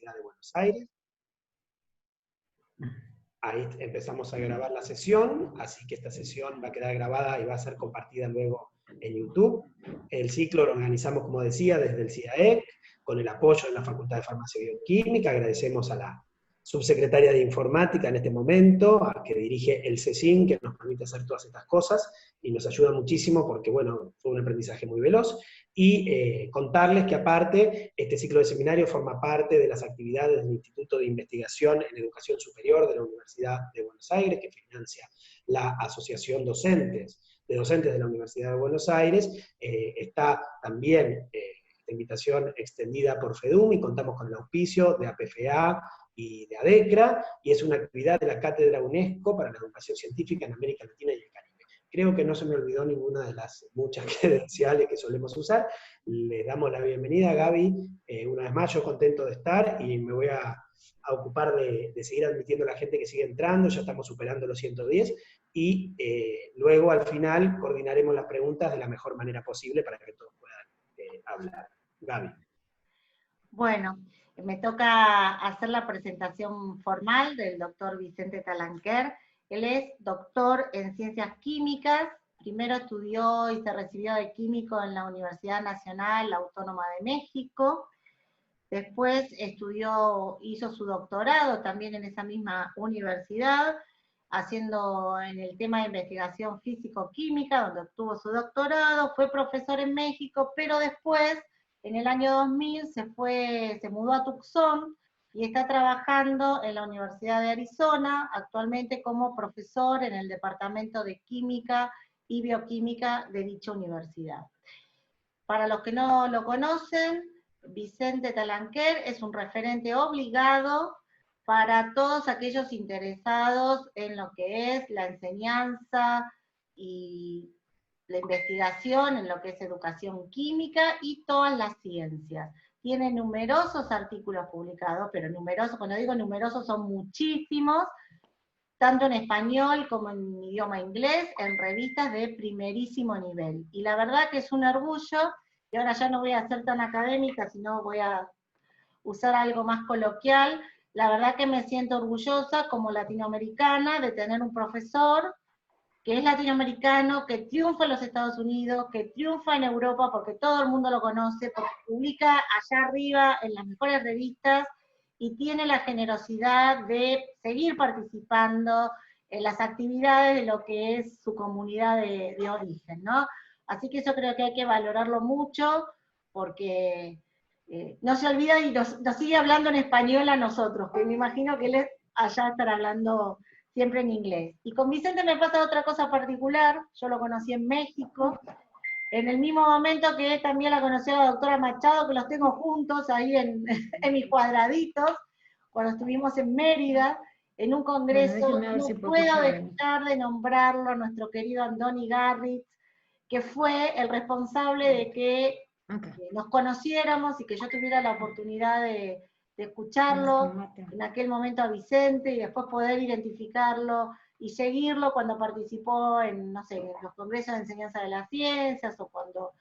Universidad de Buenos Aires. Ahí empezamos a grabar la sesión, así que esta sesión va a quedar grabada y va a ser compartida luego en YouTube. El ciclo lo organizamos, como decía, desde el CIAEC, con el apoyo de la Facultad de Farmacia y Bioquímica. Agradecemos a la subsecretaria de Informática en este momento, a que dirige el CECIN, que nos permite hacer todas estas cosas, y nos ayuda muchísimo porque, bueno, fue un aprendizaje muy veloz. Y contarles que aparte, este ciclo de seminario forma parte de las actividades del Instituto de Investigación en Educación Superior de la Universidad de Buenos Aires, que financia la Asociación de Docentes de la Universidad de Buenos Aires. Está también esta invitación extendida por FEDUM, y contamos con el auspicio de APFA y de ADECRA, y es una actividad de la Cátedra UNESCO para la Educación Científica en América Latina y el Caribe. Creo que no se me olvidó ninguna de las muchas credenciales que solemos usar. Le damos la bienvenida a Gaby, una vez más, yo contento de estar, y me voy a ocupar de seguir admitiendo a la gente que sigue entrando. Ya estamos superando los 110, y luego al final coordinaremos las preguntas de la mejor manera posible para que todos puedan hablar. Gaby. Bueno, me toca hacer la presentación formal del doctor Vicente Talanquer. Él es doctor en Ciencias Químicas, primero estudió y se recibió de químico en la Universidad Nacional Autónoma de México, después hizo su doctorado también en esa misma universidad, haciendo en el tema de investigación físico-química, donde obtuvo su doctorado, fue profesor en México, pero después, en el año 2000, se mudó a Tucson, y está trabajando en la Universidad de Arizona, actualmente como profesor en el Departamento de Química y Bioquímica de dicha universidad. Para los que no lo conocen, Vicente Talanquer es un referente obligado para todos aquellos interesados en lo que es la enseñanza y la investigación, en lo que es educación química y todas las ciencias. Tiene numerosos artículos publicados, pero numerosos, cuando digo numerosos son muchísimos, tanto en español como en idioma inglés, en revistas de primerísimo nivel. Y la verdad que es un orgullo, y ahora ya no voy a ser tan académica, sino voy a usar algo más coloquial. La verdad que me siento orgullosa como latinoamericana de tener un profesor que es latinoamericano, que triunfa en los Estados Unidos, que triunfa en Europa porque todo el mundo lo conoce, porque publica allá arriba en las mejores revistas, y tiene la generosidad de seguir participando en las actividades de lo que es su comunidad de origen, ¿no? Así que eso creo que hay que valorarlo mucho, porque no se olvida y nos sigue hablando en español a nosotros, que me imagino que él allá estará hablando siempre en inglés. Y con Vicente me pasa otra cosa particular. Yo lo conocí en México, en el mismo momento que también la conocí a la doctora Machado, que los tengo juntos ahí en mis cuadraditos, cuando estuvimos en Mérida, en un congreso. Bueno, no puedo dejar de nombrarlo, a nuestro querido Andoni Garritz, que fue el responsable de que nos conociéramos y que yo tuviera la oportunidad de escucharlo, en aquel momento a Vicente, y después poder identificarlo y seguirlo cuando participó en, no sé, en los congresos de enseñanza de las ciencias, o cuando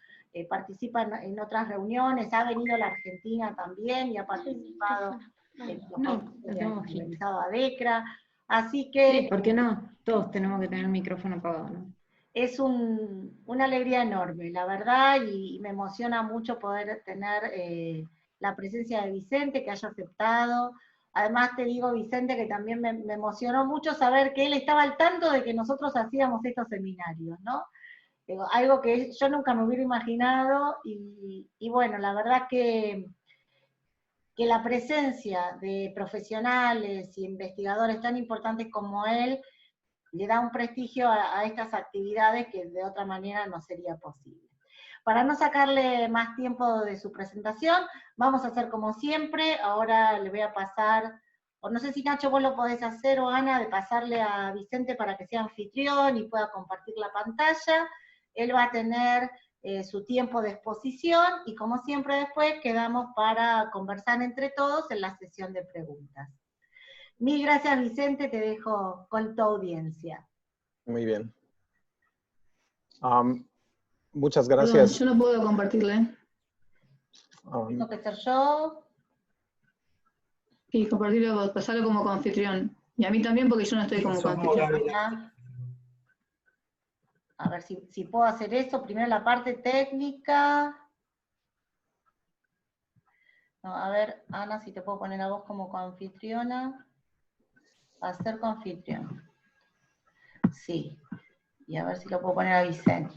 participa en otras reuniones. Ha venido a la Argentina también y ha participado en los congresos que ha organizado ADECRA. Así que... Sí, ¿por qué no? Todos tenemos que tener el micrófono apagado, ¿no? Es una alegría enorme, la verdad, y me emociona mucho poder tener la presencia de Vicente, que haya aceptado. Además te digo, Vicente, que también me emocionó mucho saber que él estaba al tanto de que nosotros hacíamos estos seminarios, ¿no? Algo que yo nunca me hubiera imaginado, y bueno, la verdad que la presencia de profesionales y investigadores tan importantes como él le da un prestigio a estas actividades que de otra manera no sería posible. Para no sacarle más tiempo de su presentación, vamos a hacer como siempre. Ahora le voy a pasar, o no sé si Nacho vos lo podés hacer, o Ana, de pasarle a Vicente para que sea anfitrión y pueda compartir la pantalla. Él va a tener su tiempo de exposición, y como siempre después quedamos para conversar entre todos en la sesión de preguntas. Mil gracias, Vicente, te dejo con tu audiencia. Muy bien. Muchas gracias. Perdón, yo no puedo compartirla. Tengo que ser yo. Sí, compartirlo vos, pasarlo como anfitrión. Y a mí también, porque yo no estoy como anfitrión. A ver si puedo hacer eso. Primero la parte técnica. No, a ver, Ana, si te puedo poner a vos como coanfitriona. Hacer coanfitrión. Sí. Y a ver si lo puedo poner a Vicente.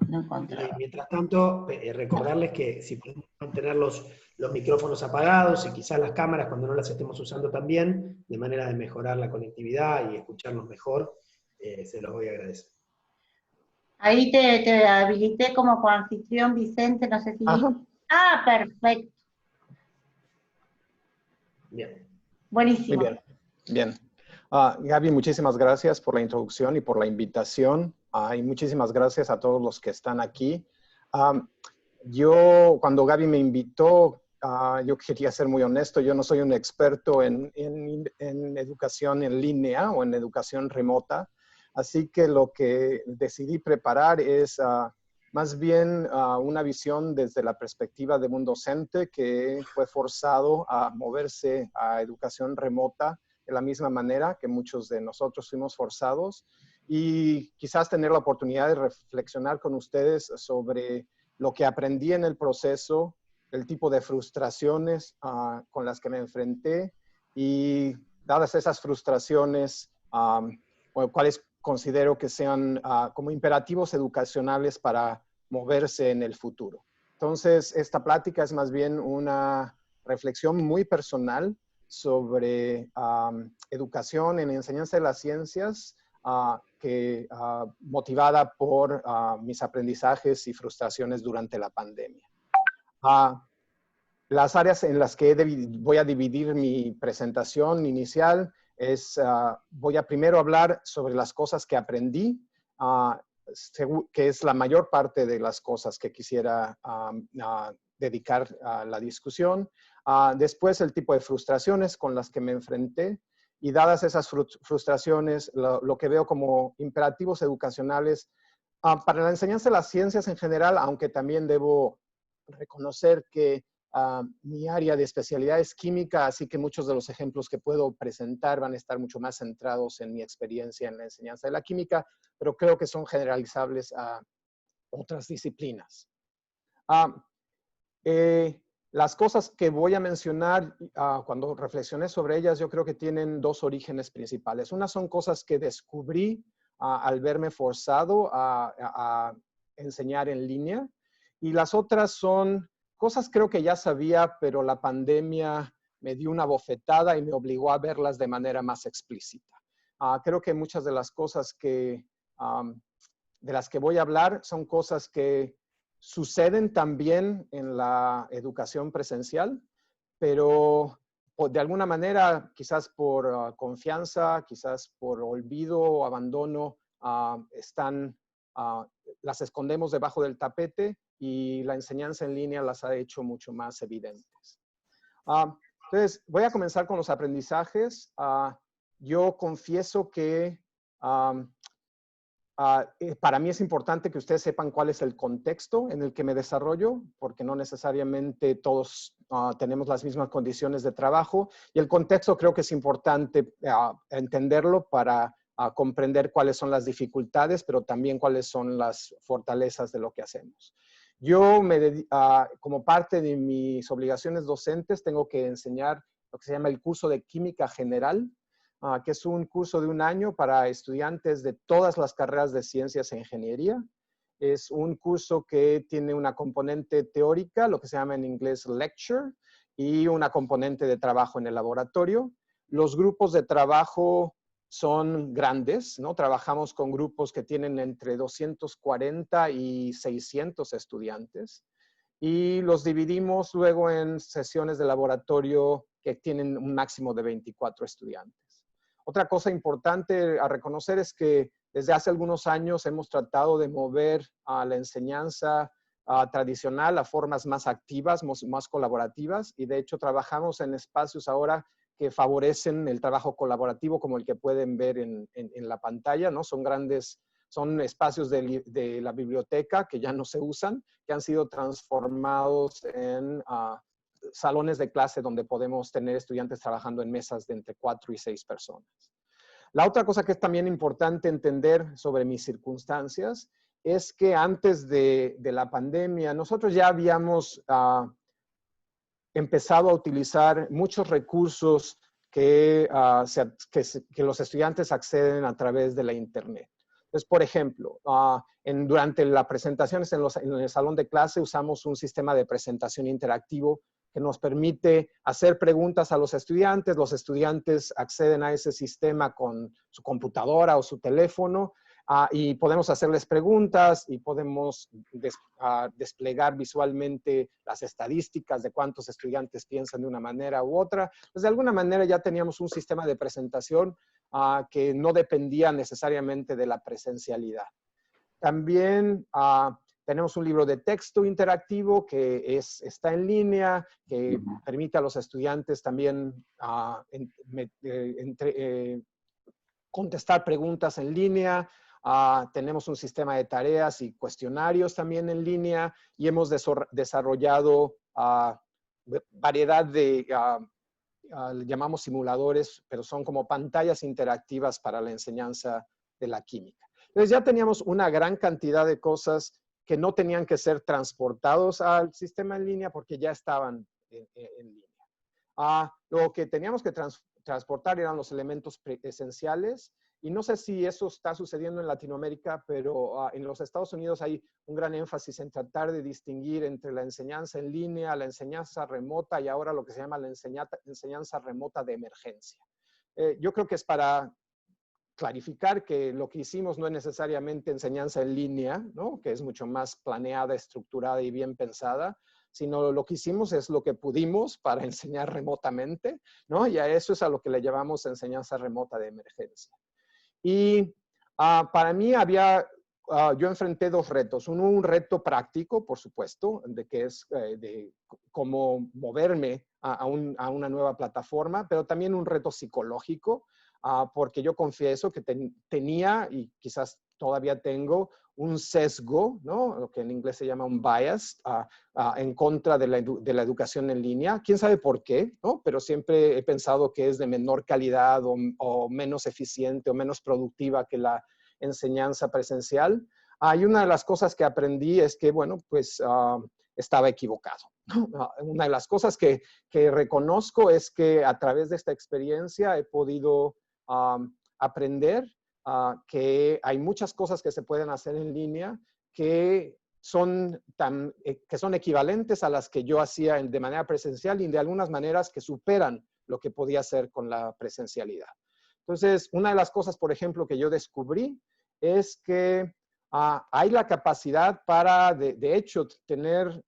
No encontré. Mientras tanto, recordarles que si podemos mantener los micrófonos apagados y quizás las cámaras cuando no las estemos usando también, de manera de mejorar la conectividad y escucharnos mejor, se los voy a agradecer. Ahí te habilité como coanfitrión, Vicente, no sé si... Ajá. Ah, perfecto. Bien. Buenísimo. Muy bien. Bien. Gaby, muchísimas gracias por la introducción y por la invitación. Y muchísimas gracias a todos los que están aquí. Cuando Gaby me invitó, yo quería ser muy honesto. Yo no soy un experto en educación en línea o en educación remota. Así que lo que decidí preparar es más bien una visión desde la perspectiva de un docente que fue forzado a moverse a educación remota de la misma manera que muchos de nosotros fuimos forzados, y quizás tener la oportunidad de reflexionar con ustedes sobre lo que aprendí en el proceso, el tipo de frustraciones con las que me enfrenté, y dadas esas frustraciones, cuáles considero que sean como imperativos educacionales para moverse en el futuro. Entonces, esta plática es más bien una reflexión muy personal sobre educación en enseñanza de las ciencias, motivada por mis aprendizajes y frustraciones durante la pandemia. Las áreas en las que voy a dividir mi presentación inicial voy a primero hablar sobre las cosas que aprendí, que es la mayor parte de las cosas que quisiera dedicar a la discusión. Después, el tipo de frustraciones con las que me enfrenté, y dadas esas frustraciones, lo que veo como imperativos educacionales para la enseñanza de las ciencias en general, aunque también debo reconocer que mi área de especialidad es química, así que muchos de los ejemplos que puedo presentar van a estar mucho más centrados en mi experiencia en la enseñanza de la química, pero creo que son generalizables a otras disciplinas. Las cosas que voy a mencionar cuando reflexioné sobre ellas, yo creo que tienen dos orígenes principales. Una son cosas que descubrí al verme forzado a enseñar en línea, y las otras son cosas creo que ya sabía, pero la pandemia me dio una bofetada y me obligó a verlas de manera más explícita. Creo que muchas de las cosas de las que voy a hablar son cosas que suceden también en la educación presencial, pero de alguna manera, quizás por confianza, quizás por olvido o abandono, las escondemos debajo del tapete, y la enseñanza en línea las ha hecho mucho más evidentes. Entonces, voy a comenzar con los aprendizajes. Yo confieso que para mí es importante que ustedes sepan cuál es el contexto en el que me desarrollo, porque no necesariamente todos tenemos las mismas condiciones de trabajo, y el contexto creo que es importante entenderlo para comprender cuáles son las dificultades, pero también cuáles son las fortalezas de lo que hacemos. Yo, como parte de mis obligaciones docentes, tengo que enseñar lo que se llama el curso de Química General, que es un curso de 1 año para estudiantes de todas las carreras de ciencias e ingeniería. Es un curso que tiene una componente teórica, lo que se llama en inglés lecture, y una componente de trabajo en el laboratorio. Los grupos de trabajo son grandes, ¿no? Trabajamos con grupos que tienen entre 240 y 600 estudiantes, y los dividimos luego en sesiones de laboratorio que tienen un máximo de 24 estudiantes. Otra cosa importante a reconocer es que desde hace algunos años hemos tratado de mover a la enseñanza tradicional a formas más activas, más colaborativas, y de hecho trabajamos en espacios ahora que favorecen el trabajo colaborativo, como el que pueden ver en la pantalla, ¿no? Son grandes son espacios de la biblioteca que ya no se usan, que han sido transformados en salones de clase donde podemos tener estudiantes trabajando en mesas de entre 4 y 6 personas. La otra cosa que es también importante entender sobre mis circunstancias es que antes de la pandemia nosotros ya habíamos empezado a utilizar muchos recursos que los estudiantes acceden a través de la Internet. Entonces, por ejemplo, durante las presentaciones en el salón de clase usamos un sistema de presentación interactivo que nos permite hacer preguntas a los estudiantes acceden a ese sistema con su computadora o su teléfono y podemos hacerles preguntas y podemos desplegar visualmente las estadísticas de cuántos estudiantes piensan de una manera u otra. Pues de alguna manera ya teníamos un sistema de presentación que no dependía necesariamente de la presencialidad. También tenemos un libro de texto interactivo que está en línea, que permite a los estudiantes también contestar preguntas en línea. Tenemos un sistema de tareas y cuestionarios también en línea y hemos desarrollado variedad de, llamamos simuladores, pero son como pantallas interactivas para la enseñanza de la química. Entonces ya teníamos una gran cantidad de cosas que no tenían que ser transportados al sistema en línea porque ya estaban en línea. Lo que teníamos que transportar eran los elementos esenciales y no sé si eso está sucediendo en Latinoamérica, pero en los Estados Unidos hay un gran énfasis en tratar de distinguir entre la enseñanza en línea, la enseñanza remota y ahora lo que se llama la enseñanza remota de emergencia. Yo creo que es para clarificar que lo que hicimos no es necesariamente enseñanza en línea, ¿no? Que es mucho más planeada, estructurada y bien pensada, sino lo que hicimos es lo que pudimos para enseñar remotamente, ¿no? Y a eso es a lo que le llamamos enseñanza remota de emergencia. Y para mí yo enfrenté dos retos. Un reto práctico, por supuesto, de que es de cómo moverme a una nueva plataforma, pero también un reto psicológico, porque yo confieso que tenía y quizás todavía tengo un sesgo, ¿no? Lo que en inglés se llama un bias, en contra de la educación en línea. ¿Quién sabe por qué? ¿No? Pero siempre he pensado que es de menor calidad o menos eficiente o menos productiva que la enseñanza presencial. Y una de las cosas que aprendí es que, bueno, pues estaba equivocado. Una de las cosas que reconozco es que a través de esta experiencia he podido aprender que hay muchas cosas que se pueden hacer en línea que son equivalentes a las que yo hacía de manera presencial y de algunas maneras que superan lo que podía hacer con la presencialidad. Entonces, una de las cosas, por ejemplo, que yo descubrí es que hay la capacidad para, de hecho, tener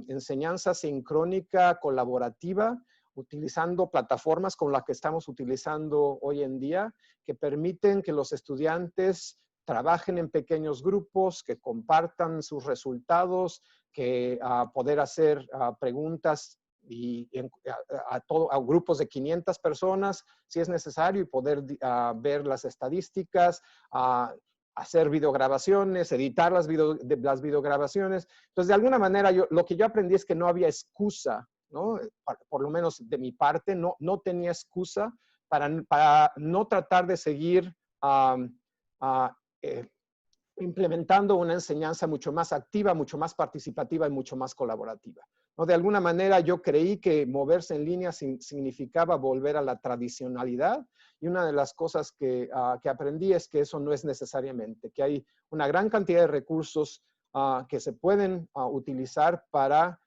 enseñanza sincrónica, colaborativa, utilizando plataformas como las que estamos utilizando hoy en día, que permiten que los estudiantes trabajen en pequeños grupos, que compartan sus resultados, que poder hacer preguntas a grupos de 500 personas, si es necesario, y poder ver las estadísticas, hacer videograbaciones, editar las videograbaciones. Entonces, de alguna manera, lo que yo aprendí es que no había excusa, ¿no? Por lo menos de mi parte, no tenía excusa para no tratar de seguir implementando una enseñanza mucho más activa, mucho más participativa y mucho más colaborativa, ¿no? De alguna manera yo creí que moverse en línea significaba volver a la tradicionalidad y una de las cosas que aprendí es que eso no es necesariamente, que hay una gran cantidad de recursos que se pueden utilizar para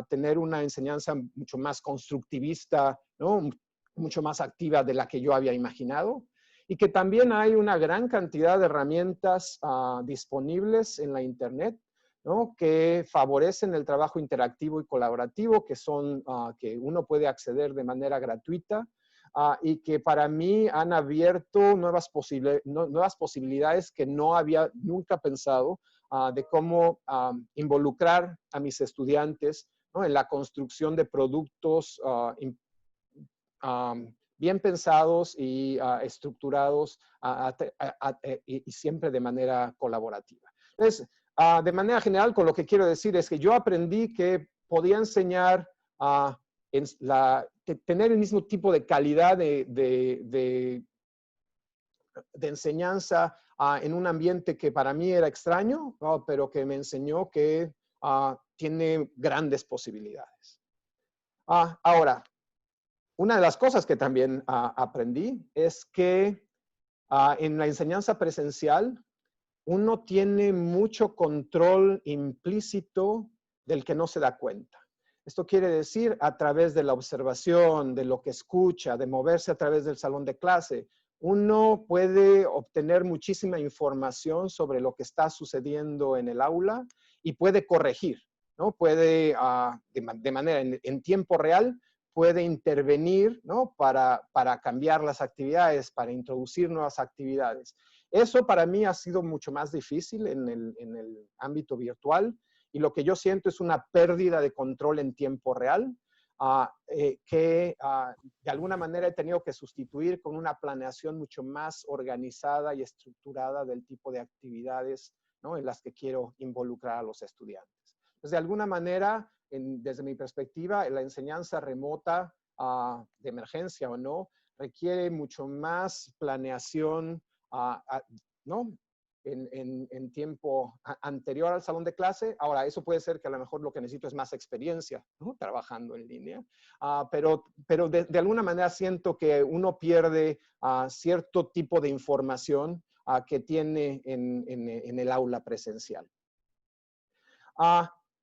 tener una enseñanza mucho más constructivista, ¿no? Mucho más activa de la que yo había imaginado. Y que también hay una gran cantidad de herramientas disponibles en la Internet, ¿no? Que favorecen el trabajo interactivo y colaborativo, que son que uno puede acceder de manera gratuita y que para mí han abierto nuevas posibilidades que no había nunca pensado de cómo involucrar a mis estudiantes, ¿no? En la construcción de productos bien pensados y estructurados y siempre de manera colaborativa. Entonces, de manera general, con lo que quiero decir es que yo aprendí que podía enseñar tener el mismo tipo de calidad de enseñanza en un ambiente que para mí era extraño, ¿no? Pero que me enseñó que tiene grandes posibilidades. Ahora, una de las cosas que también aprendí es que en la enseñanza presencial uno tiene mucho control implícito del que no se da cuenta. Esto quiere decir a través de la observación, de lo que escucha, de moverse a través del salón de clase. Uno puede obtener muchísima información sobre lo que está sucediendo en el aula y puede corregir, ¿no? Puede, de manera en tiempo real, puede intervenir, ¿no? para cambiar las actividades, para introducir nuevas actividades. Eso para mí ha sido mucho más difícil en el ámbito virtual y lo que yo siento es una pérdida de control en tiempo real que de alguna manera he tenido que sustituir con una planeación mucho más organizada y estructurada del tipo de actividades, ¿no? en las que quiero involucrar a los estudiantes. Entonces, de alguna manera, desde mi perspectiva, la enseñanza remota de emergencia o no, requiere mucho más planeación, ¿no? en tiempo anterior al salón de clase. Ahora, eso puede ser que a lo mejor lo que necesito es más experiencia, ¿no? trabajando en línea, pero de alguna manera siento que uno pierde cierto tipo de información que tiene en el aula presencial.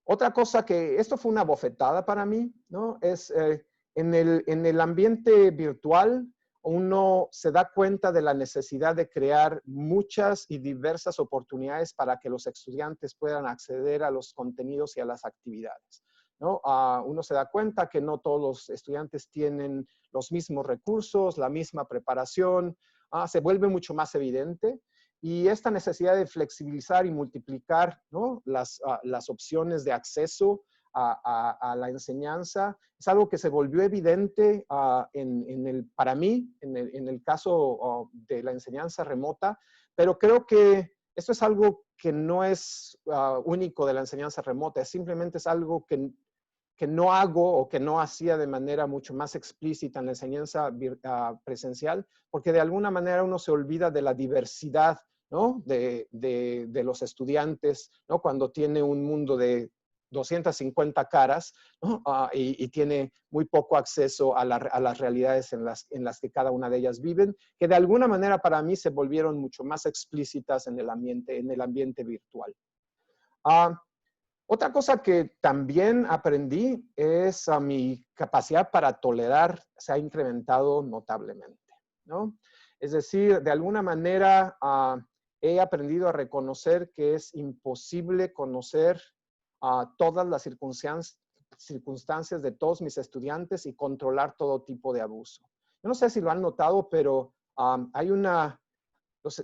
Otra cosa que, esto fue una bofetada para mí, ¿no? Es en el ambiente virtual, uno se da cuenta de la necesidad de crear muchas y diversas oportunidades para que los estudiantes puedan acceder a los contenidos y a las actividades, ¿no? Uno se da cuenta que no todos los estudiantes tienen los mismos recursos, la misma preparación, se vuelve mucho más evidente. Y esta necesidad de flexibilizar y multiplicar, ¿no? las opciones de acceso a la enseñanza es algo que se volvió evidente para mí, en el caso de la enseñanza remota, pero creo que esto es algo que no es único de la enseñanza remota, simplemente es algo que no hago o que no hacía de manera mucho más explícita en la enseñanza presencial, porque de alguna manera uno se olvida de la diversidad, ¿no? de los estudiantes, ¿no? Cuando tiene un mundo de 250 caras, ¿no? y tiene muy poco acceso a las realidades en las que cada una de ellas viven, que de alguna manera para mí se volvieron mucho más explícitas en el ambiente virtual. Otra cosa que también aprendí es mi capacidad para tolerar se ha incrementado notablemente, ¿no? Es decir, de alguna manera he aprendido a reconocer que es imposible conocer todas las circunstancias de todos mis estudiantes y controlar todo tipo de abuso. Yo no sé si lo han notado, pero hay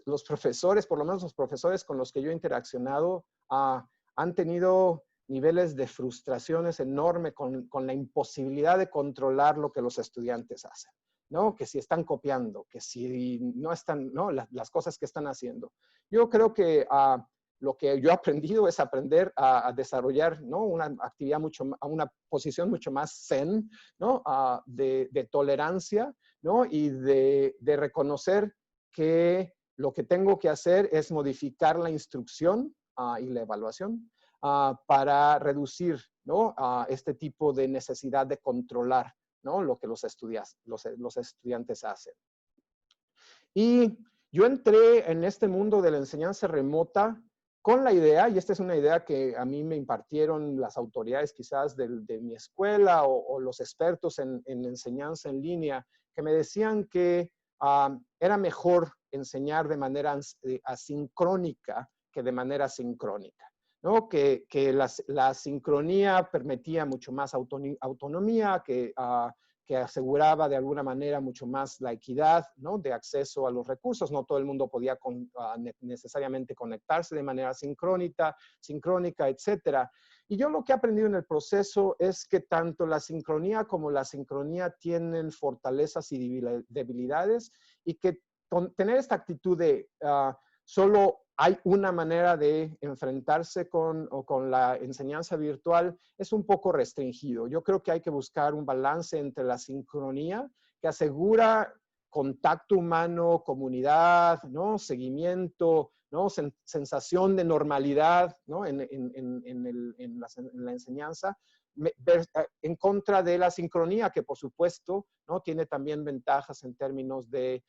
los profesores, por lo menos los profesores con los que yo he interaccionado, han tenido niveles de frustraciones enormes con la imposibilidad de controlar lo que los estudiantes hacen, ¿no? Que si están copiando, que si no están, ¿no? Las cosas que están haciendo. Yo creo que lo que yo he aprendido es aprender a desarrollar, ¿no? Una actividad una posición mucho más zen, ¿no? De tolerancia, ¿no? Y de reconocer que lo que tengo que hacer es modificar la instrucción y la evaluación para reducir, ¿no? Este tipo de necesidad de controlar, ¿no? Lo que los estudiantes hacen. Y yo entré en este mundo de la enseñanza remota con la idea, y esta es una idea que a mí me impartieron las autoridades quizás de mi escuela o los expertos en enseñanza en línea, que me decían que era mejor enseñar de manera asincrónica que de manera sincrónica, ¿no? Que la sincronía permitía mucho más autonomía, que aseguraba de alguna manera mucho más la equidad, ¿no? de acceso a los recursos. No todo el mundo podía necesariamente conectarse de manera sincrónica, etcétera. Y yo lo que he aprendido en el proceso es que tanto la sincronía como la sincronía tienen fortalezas y debilidades, y que tener esta actitud de solo hay una manera de enfrentarse con la enseñanza virtual es un poco restringido. Yo creo que hay que buscar un balance entre la sincronía, que asegura contacto humano, comunidad, ¿no? Seguimiento, ¿no? Sensación de normalidad, ¿no? en la enseñanza, en contra de la sincronía, que por supuesto, ¿no? Tiene también ventajas en términos de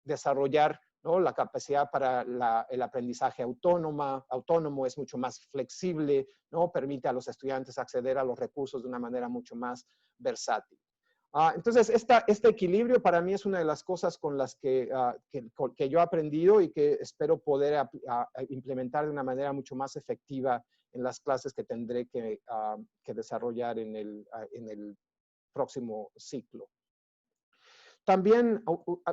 desarrollar, ¿no? La capacidad para el aprendizaje autónomo, es mucho más flexible, ¿no? Permite a los estudiantes acceder a los recursos de una manera mucho más versátil. Entonces, este equilibrio para mí es una de las cosas con las que yo he aprendido y que espero poder implementar de una manera mucho más efectiva en las clases que tendré que desarrollar en el próximo ciclo. También,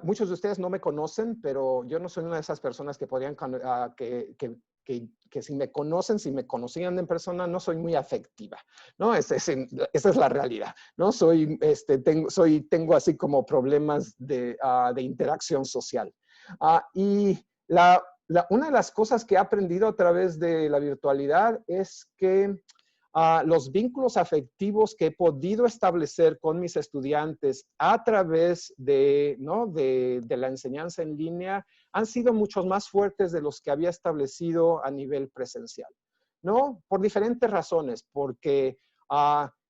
muchos de ustedes no me conocen, pero yo no soy una de esas personas que podrían, que si me conocen, si me conocían en persona, no soy muy afectiva, ¿no? Esa es la realidad, ¿no? Tengo así como problemas de interacción social. Y una de las cosas que he aprendido a través de la virtualidad es que los vínculos afectivos que he podido establecer con mis estudiantes a través ¿no? de la enseñanza en línea han sido muchos más fuertes de los que había establecido a nivel presencial, ¿no? Por diferentes razones, porque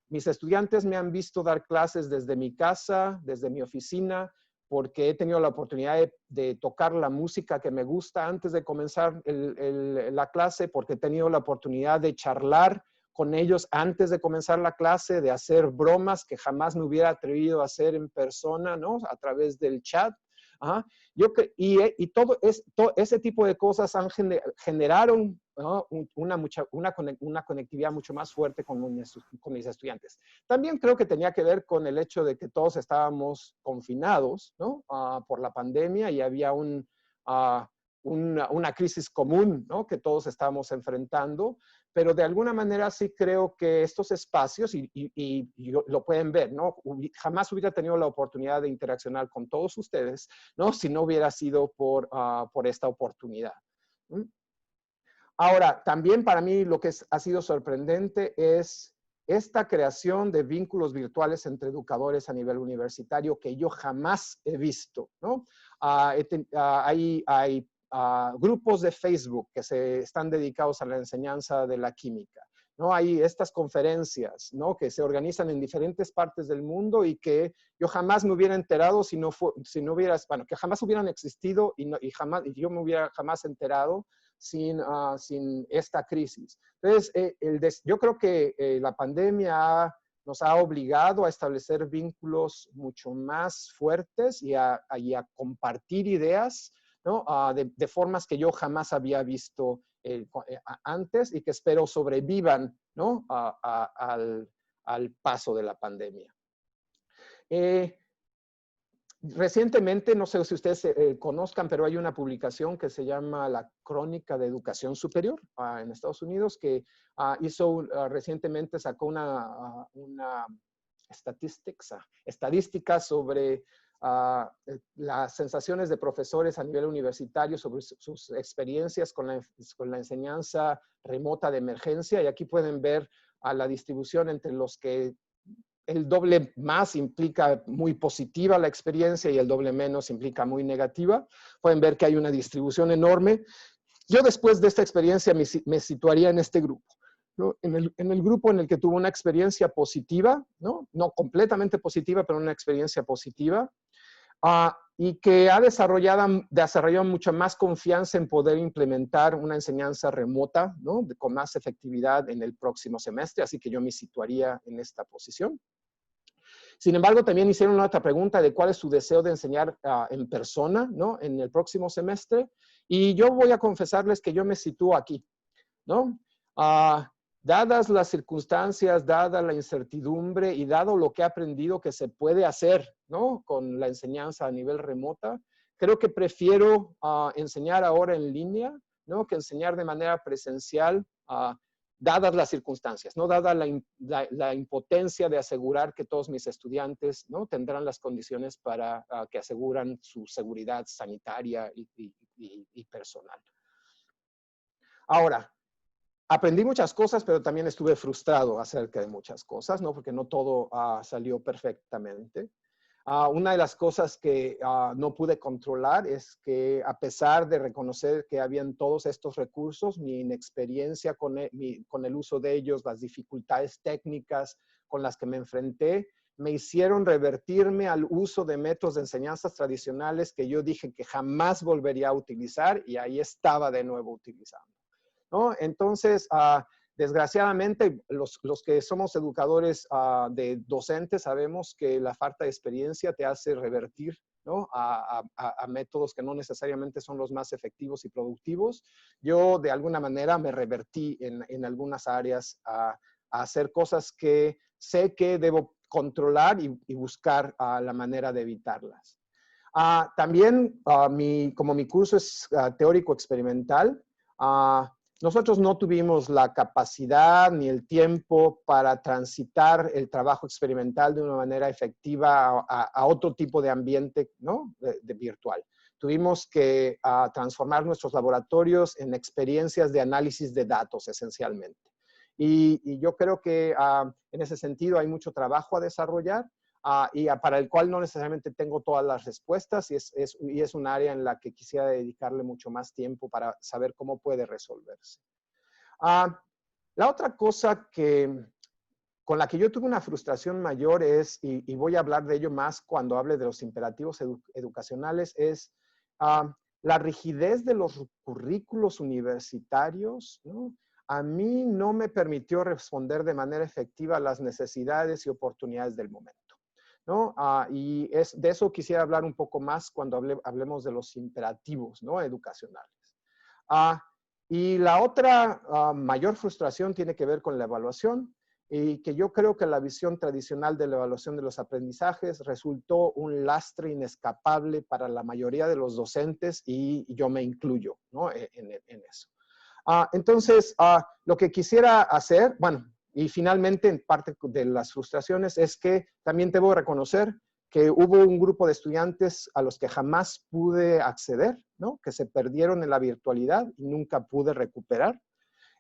mis estudiantes me han visto dar clases desde mi casa, desde mi oficina, porque he tenido la oportunidad de tocar la música que me gusta antes de comenzar la clase, porque he tenido la oportunidad de charlar con ellos antes de comenzar la clase, de hacer bromas que jamás me hubiera atrevido a hacer en persona, ¿no? A través del chat. Y todo ese tipo de cosas generaron, ¿no? una conectividad mucho más fuerte con mis estudiantes. También creo que tenía que ver con el hecho de que todos estábamos confinados, ¿no? Por la pandemia, y había una crisis común, ¿no? Que todos estábamos enfrentando. Pero de alguna manera sí creo que estos espacios, y lo pueden ver, ¿no? Jamás hubiera tenido la oportunidad de interaccionar con todos ustedes, ¿no? Si no hubiera sido por esta oportunidad. Ahora, también para mí lo que ha sido sorprendente es esta creación de vínculos virtuales entre educadores a nivel universitario que yo jamás he visto, ¿no? Hay grupos de Facebook que están dedicados a la enseñanza de la química, ¿no? Hay estas conferencias, ¿no? Que se organizan en diferentes partes del mundo y que yo jamás me hubiera enterado que jamás hubieran existido y yo me hubiera jamás enterado sin esta crisis. Entonces, yo creo que la pandemia nos ha obligado a establecer vínculos mucho más fuertes y a compartir ideas, ¿no? De formas que yo jamás había visto antes, y que espero sobrevivan, ¿no? al paso de la pandemia. Recientemente, no sé si ustedes conozcan, pero hay una publicación que se llama La Crónica de Educación Superior en Estados Unidos, que recientemente sacó una estadística sobre las sensaciones de profesores a nivel universitario sobre sus experiencias con la enseñanza remota de emergencia. Y aquí pueden ver la distribución entre los que el doble más implica muy positiva la experiencia y el doble menos implica muy negativa. Pueden ver que hay una distribución enorme. Yo, después de esta experiencia, me situaría en este grupo, ¿no? En el grupo en el que tuvo una experiencia positiva, ¿no? No completamente positiva, pero una experiencia positiva, y que ha desarrollado mucha más confianza en poder implementar una enseñanza remota, ¿no? Con más efectividad en el próximo semestre. Así que yo me situaría en esta posición. Sin embargo, también hicieron otra pregunta de cuál es su deseo de enseñar en persona, ¿no? En el próximo semestre. Y yo voy a confesarles que yo me sitúo aquí, ¿no? Dadas las circunstancias, dada la incertidumbre y dado lo que he aprendido que se puede hacer, ¿no? Con la enseñanza a nivel remota, creo que prefiero enseñar ahora en línea, ¿no? Que enseñar de manera presencial dadas las circunstancias, ¿no? Dada la impotencia de asegurar que todos mis estudiantes, ¿no? Tendrán las condiciones para que aseguran su seguridad sanitaria y personal. Ahora, aprendí muchas cosas, pero también estuve frustrado acerca de muchas cosas, ¿no? Porque no todo salió perfectamente. Una de las cosas que no pude controlar es que, a pesar de reconocer que habían todos estos recursos, mi inexperiencia con el uso de ellos, las dificultades técnicas con las que me enfrenté, me hicieron revertirme al uso de métodos de enseñanzas tradicionales que yo dije que jamás volvería a utilizar, y ahí estaba de nuevo utilizando, ¿no? Entonces, desgraciadamente, los que somos educadores de docentes sabemos que la falta de experiencia te hace revertir, ¿no? a métodos que no necesariamente son los más efectivos y productivos. Yo, de alguna manera, me revertí en algunas áreas a hacer cosas que sé que debo controlar y buscar la manera de evitarlas. También, como mi curso es teórico experimental, nosotros no tuvimos la capacidad ni el tiempo para transitar el trabajo experimental de una manera efectiva a otro tipo de ambiente, ¿no? de virtual. Tuvimos que transformar nuestros laboratorios en experiencias de análisis de datos, esencialmente. Y yo creo que en ese sentido hay mucho trabajo a desarrollar, y para el cual no necesariamente tengo todas las respuestas, y es un área en la que quisiera dedicarle mucho más tiempo para saber cómo puede resolverse. La otra cosa con la que yo tuve una frustración mayor es, y voy a hablar de ello más cuando hable de los imperativos educacionales, es la rigidez de los currículos universitarios, ¿no? A mí no me permitió responder de manera efectiva a las necesidades y oportunidades del momento, ¿no? Y de eso quisiera hablar un poco más cuando hablemos de los imperativos, ¿no? educacionales. Y la otra mayor frustración tiene que ver con la evaluación, y que yo creo que la visión tradicional de la evaluación de los aprendizajes resultó un lastre inescapable para la mayoría de los docentes, y yo me incluyo, ¿no? en eso. Entonces, lo que quisiera hacer, bueno, y finalmente, en parte de las frustraciones, es que también debo reconocer que hubo un grupo de estudiantes a los que jamás pude acceder, ¿no? Que se perdieron en la virtualidad y nunca pude recuperar.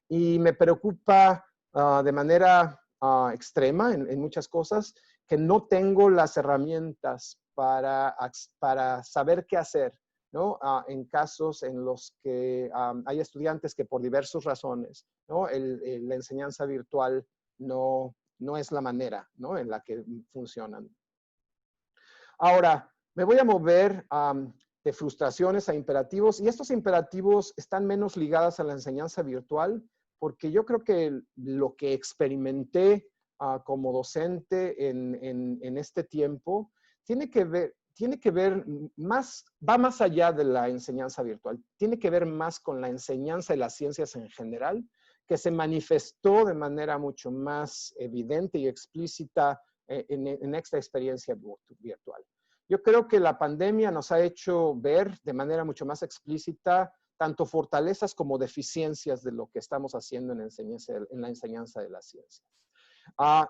Y me preocupa de manera extrema en muchas cosas que no tengo las herramientas para saber qué hacer, ¿no? En casos en los que hay estudiantes que por diversas razones, ¿no? La enseñanza virtual no es la manera, ¿no? en la que funcionan. Ahora, me voy a mover de frustraciones a imperativos, y estos imperativos están menos ligados a la enseñanza virtual, porque yo creo que lo que experimenté como docente en este tiempo tiene que ver más, va más allá de la enseñanza virtual, tiene que ver más con la enseñanza de las ciencias en general, que se manifestó de manera mucho más evidente y explícita en esta experiencia virtual. Yo creo que la pandemia nos ha hecho ver de manera mucho más explícita tanto fortalezas como deficiencias de lo que estamos haciendo en la enseñanza de las ciencias.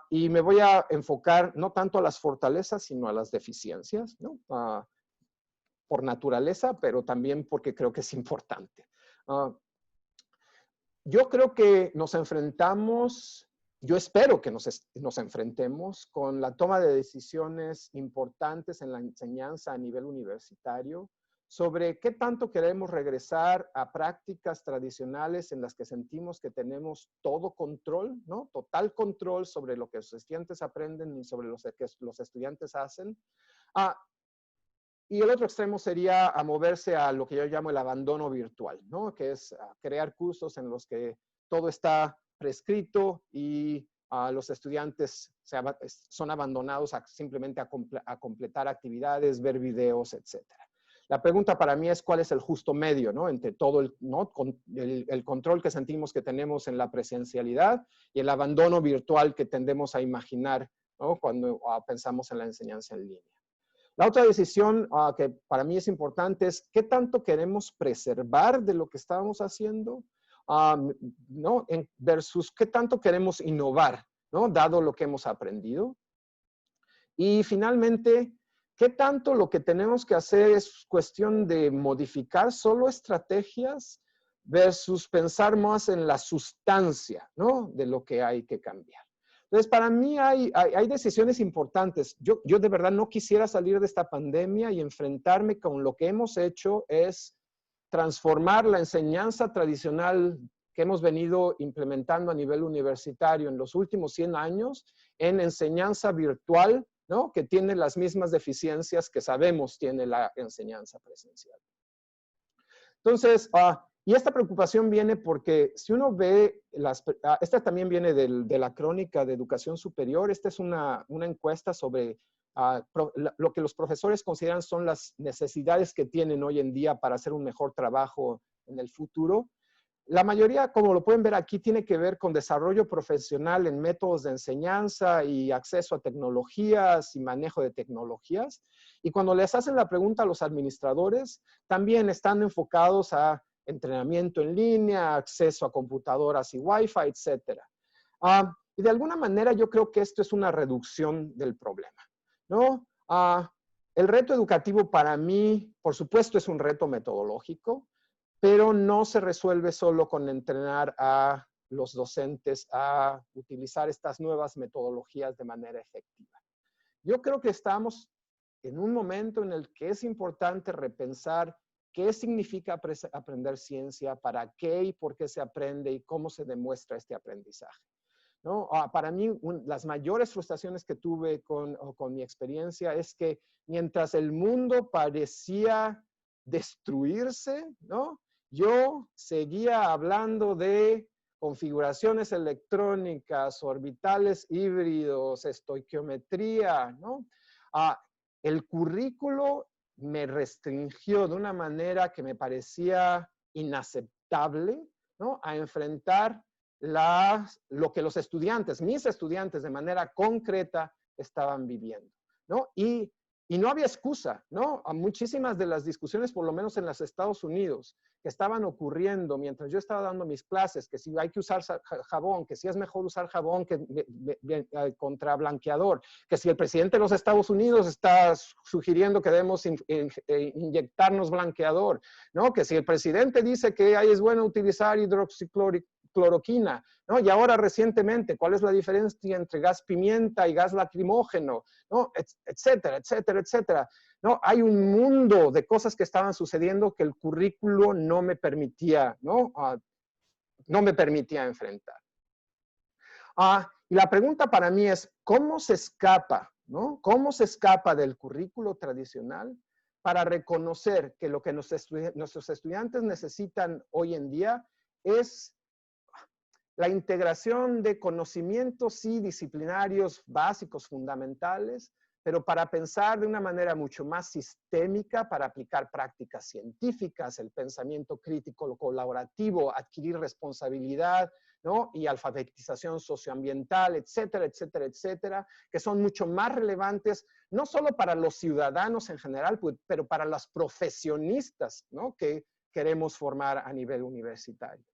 Y me voy a enfocar no tanto a las fortalezas, sino a las deficiencias, ¿no? Por naturaleza, pero también porque creo que es importante. Yo creo que nos enfrentamos, yo espero que nos enfrentemos con la toma de decisiones importantes en la enseñanza a nivel universitario sobre qué tanto queremos regresar a prácticas tradicionales en las que sentimos que tenemos todo control, ¿no? Total control sobre lo que los estudiantes aprenden y sobre lo que los estudiantes hacen. Y el otro extremo sería a moverse a lo que yo llamo el abandono virtual, ¿no? Que es crear cursos en los que todo está prescrito y los estudiantes son abandonados simplemente a completar actividades, ver videos, etc. La pregunta para mí es cuál es el justo medio, ¿no? Entre todo el control que sentimos que tenemos en la presencialidad y el abandono virtual que tendemos a imaginar, ¿no? Cuando pensamos en la enseñanza en línea. La otra decisión que para mí es importante es qué tanto queremos preservar de lo que estábamos haciendo ¿no? Versus qué tanto queremos innovar, ¿no? Dado lo que hemos aprendido. Y finalmente, ¿qué tanto lo que tenemos que hacer es cuestión de modificar solo estrategias versus pensar más en la sustancia, ¿no? De lo que hay que cambiar? Entonces, para mí hay decisiones importantes. Yo de verdad no quisiera salir de esta pandemia y enfrentarme con lo que hemos hecho es transformar la enseñanza tradicional que hemos venido implementando a nivel universitario en los últimos 100 años en enseñanza virtual, ¿no? Que tiene las mismas deficiencias que sabemos tiene la enseñanza presencial. Entonces, y esta preocupación viene porque si uno ve, esta también viene de la Crónica de Educación Superior, esta es una encuesta sobre lo que los profesores consideran son las necesidades que tienen hoy en día para hacer un mejor trabajo en el futuro. La mayoría, como lo pueden ver aquí, tiene que ver con desarrollo profesional en métodos de enseñanza y acceso a tecnologías y manejo de tecnologías. Y cuando les hacen la pregunta a los administradores, también están enfocados a entrenamiento en línea, acceso a computadoras y Wi-Fi, etc. Y de alguna manera yo creo que esto es una reducción del problema, ¿no? El reto educativo para mí, por supuesto, es un reto metodológico, pero no se resuelve solo con entrenar a los docentes a utilizar estas nuevas metodologías de manera efectiva. Yo creo que estamos en un momento en el que es importante repensar qué significa aprender ciencia, para qué y por qué se aprende y cómo se demuestra este aprendizaje, ¿no? Para mí, las mayores frustraciones que tuve con mi experiencia es que mientras el mundo parecía destruirse, ¿no? Yo seguía hablando de configuraciones electrónicas, orbitales híbridos, estoiquiometría, ¿no? El currículo me restringió de una manera que me parecía inaceptable, ¿no? A enfrentar lo que los estudiantes, mis estudiantes, de manera concreta estaban viviendo, ¿no? Y no había excusa, ¿no? A muchísimas de las discusiones, por lo menos en los Estados Unidos, que estaban ocurriendo mientras yo estaba dando mis clases, que si hay que usar jabón, que si es mejor usar jabón contra blanqueador, que si el presidente de los Estados Unidos está sugiriendo que debemos inyectarnos blanqueador, ¿no? Que si el presidente dice que ahí es bueno utilizar hidroxicloroquina, ¿no? Y ahora recientemente, ¿cuál es la diferencia entre gas pimienta y gas lacrimógeno? ¿No? Etcétera, etcétera, etcétera. ¿No? Hay un mundo de cosas que estaban sucediendo que el currículo no me permitía, ¿no? No me permitía enfrentar. Y la pregunta para mí es, ¿cómo se escapa, ¿no? ¿Cómo se escapa del currículo tradicional para reconocer que lo que nuestros estudiantes necesitan hoy en día es la integración de conocimientos sí disciplinarios básicos, fundamentales, pero para pensar de una manera mucho más sistémica, para aplicar prácticas científicas, el pensamiento crítico, lo colaborativo, adquirir responsabilidad, ¿no? Y alfabetización socioambiental, etcétera, etcétera, etcétera, que son mucho más relevantes, no solo para los ciudadanos en general, pero para los profesionistas, ¿no? Que queremos formar a nivel universitario.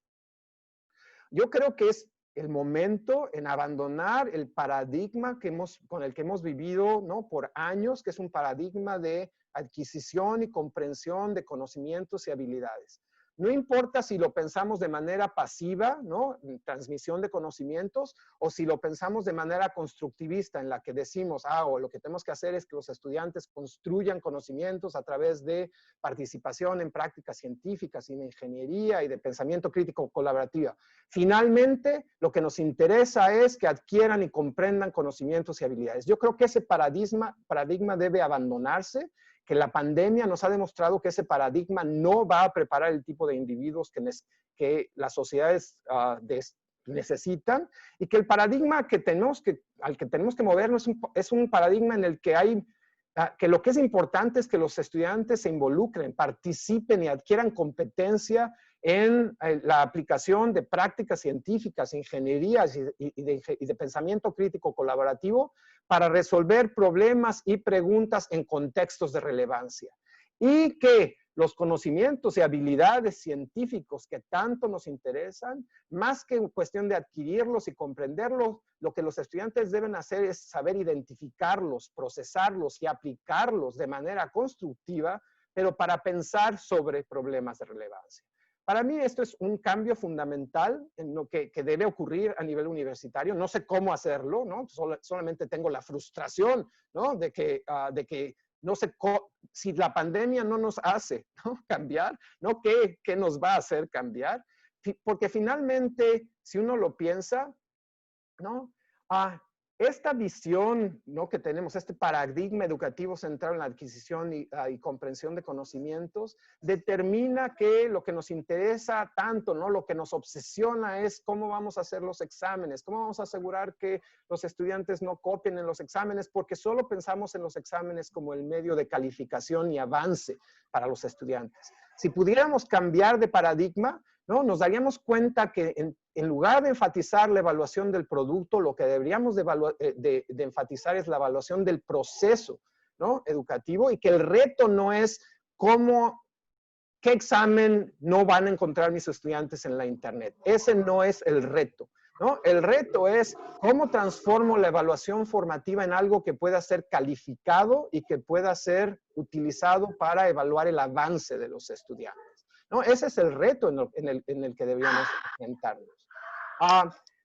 Yo creo que es el momento en abandonar el paradigma con el que hemos vivido, ¿no? Por años, que es un paradigma de adquisición y comprensión de conocimientos y habilidades. No importa si lo pensamos de manera pasiva, ¿no? Transmisión de conocimientos, o si lo pensamos de manera constructivista, en la que decimos, o lo que tenemos que hacer es que los estudiantes construyan conocimientos a través de participación en prácticas científicas y de ingeniería y de pensamiento crítico colaborativo. Finalmente, lo que nos interesa es que adquieran y comprendan conocimientos y habilidades. Yo creo que ese paradigma debe abandonarse, que la pandemia nos ha demostrado que ese paradigma no va a preparar el tipo de individuos que las sociedades necesitan, y que el paradigma al que tenemos que movernos es un paradigma en el que que lo que es importante es que los estudiantes se involucren, participen y adquieran competencia en la aplicación de prácticas científicas, ingenierías y de pensamiento crítico colaborativo para resolver problemas y preguntas en contextos de relevancia. Y que los conocimientos y habilidades científicos que tanto nos interesan, más que en cuestión de adquirirlos y comprenderlos, lo que los estudiantes deben hacer es saber identificarlos, procesarlos y aplicarlos de manera constructiva, pero para pensar sobre problemas de relevancia. Para mí esto es un cambio fundamental en lo que debe ocurrir a nivel universitario. No sé cómo hacerlo, ¿no? Solamente tengo la frustración, ¿no? de que no sé si la pandemia no nos hace, ¿no? cambiar, ¿no? ¿Qué nos va a hacer cambiar? Porque finalmente, si uno lo piensa, ¿no? Esta visión, ¿no? que tenemos, este paradigma educativo centrado en la adquisición y comprensión de conocimientos, determina que lo que nos interesa tanto, ¿no? lo que nos obsesiona es cómo vamos a hacer los exámenes, cómo vamos a asegurar que los estudiantes no copien en los exámenes, porque solo pensamos en los exámenes como el medio de calificación y avance para los estudiantes. Si pudiéramos cambiar de paradigma, ¿no? Nos daríamos cuenta que en lugar de enfatizar la evaluación del producto, lo que deberíamos de enfatizar es la evaluación del proceso, ¿no? educativo, y que el reto no es qué examen no van a encontrar mis estudiantes en la internet. Ese no es el reto, ¿no? El reto es cómo transformo la evaluación formativa en algo que pueda ser calificado y que pueda ser utilizado para evaluar el avance de los estudiantes. ¿No? Ese es el reto en el que deberíamos enfrentarnos.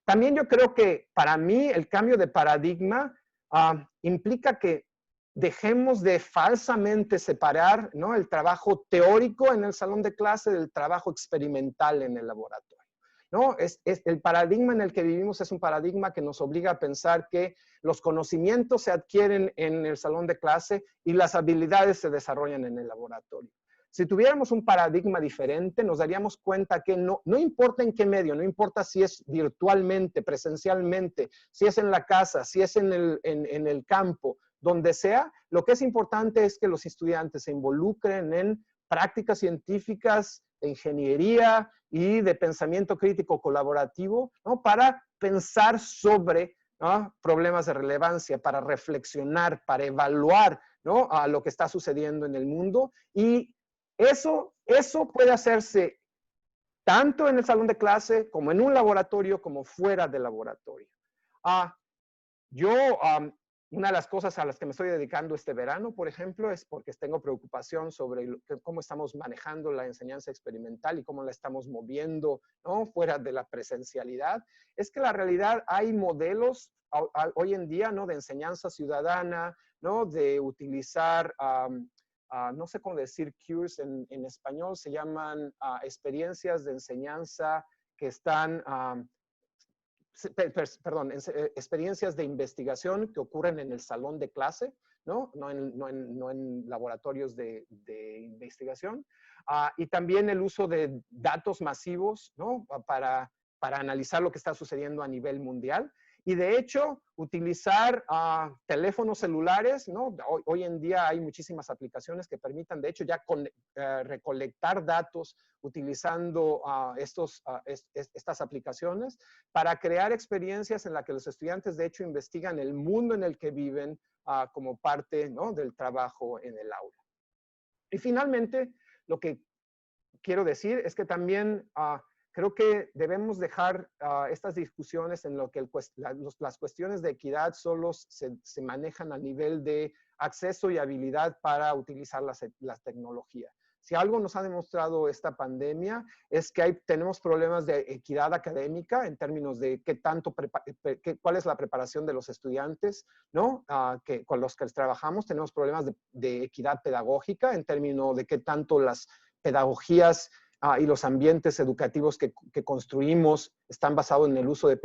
También yo creo que para mí el cambio de paradigma implica que dejemos de falsamente separar, ¿no? el trabajo teórico en el salón de clase del trabajo experimental en el laboratorio. ¿No? El paradigma en el que vivimos es un paradigma que nos obliga a pensar que los conocimientos se adquieren en el salón de clase y las habilidades se desarrollan en el laboratorio. Si tuviéramos un paradigma diferente, nos daríamos cuenta que no importa en qué medio, no importa si es virtualmente, presencialmente, si es en la casa, si es en el campo, donde sea, lo que es importante es que los estudiantes se involucren en prácticas científicas, de ingeniería y de pensamiento crítico colaborativo, ¿no? Para pensar sobre, ¿no? problemas de relevancia, para reflexionar, para evaluar, ¿no? a lo que está sucediendo en el mundo. Y eso puede hacerse tanto en el salón de clase, como en un laboratorio, como fuera del laboratorio. Una de las cosas a las que me estoy dedicando este verano, por ejemplo, es porque tengo preocupación sobre cómo estamos manejando la enseñanza experimental y cómo la estamos moviendo, ¿no? fuera de la presencialidad. Es que la realidad hay modelos hoy en día, ¿no? de enseñanza ciudadana, ¿no? de utilizar... no sé cómo decir cures en español, se llaman experiencias de enseñanza que están, experiencias de investigación que ocurren en el salón de clase, no en laboratorios de investigación, y también el uso de datos masivos, ¿no? para analizar lo que está sucediendo a nivel mundial. Y de hecho, utilizar teléfonos celulares, ¿no? Hoy en día hay muchísimas aplicaciones que permitan, de hecho, ya recolectar datos utilizando estas aplicaciones para crear experiencias en las que los estudiantes, de hecho, investigan el mundo en el que viven como parte, ¿no? del trabajo en el aula. Y finalmente, lo que quiero decir es que también... creo que debemos dejar estas discusiones en lo que las cuestiones de equidad solo se manejan a nivel de acceso y habilidad para utilizar las tecnologías. Si algo nos ha demostrado esta pandemia es que tenemos problemas de equidad académica en términos de cuál es la preparación de los estudiantes, ¿no? Con los que trabajamos. Tenemos problemas de equidad pedagógica en términos de qué tanto las pedagogías y los ambientes educativos que construimos están basados en el uso de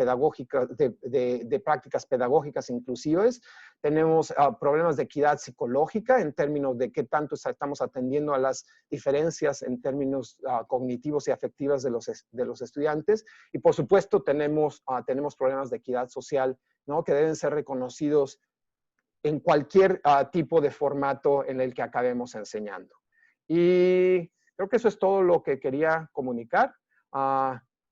prácticas pedagógicas inclusivas. Tenemos problemas de equidad psicológica en términos de qué tanto estamos atendiendo a las diferencias en términos cognitivos y afectivos de los estudiantes. Y por supuesto tenemos problemas de equidad social, ¿no? que deben ser reconocidos en cualquier tipo de formato en el que acabemos enseñando. Y creo que eso es todo lo que quería comunicar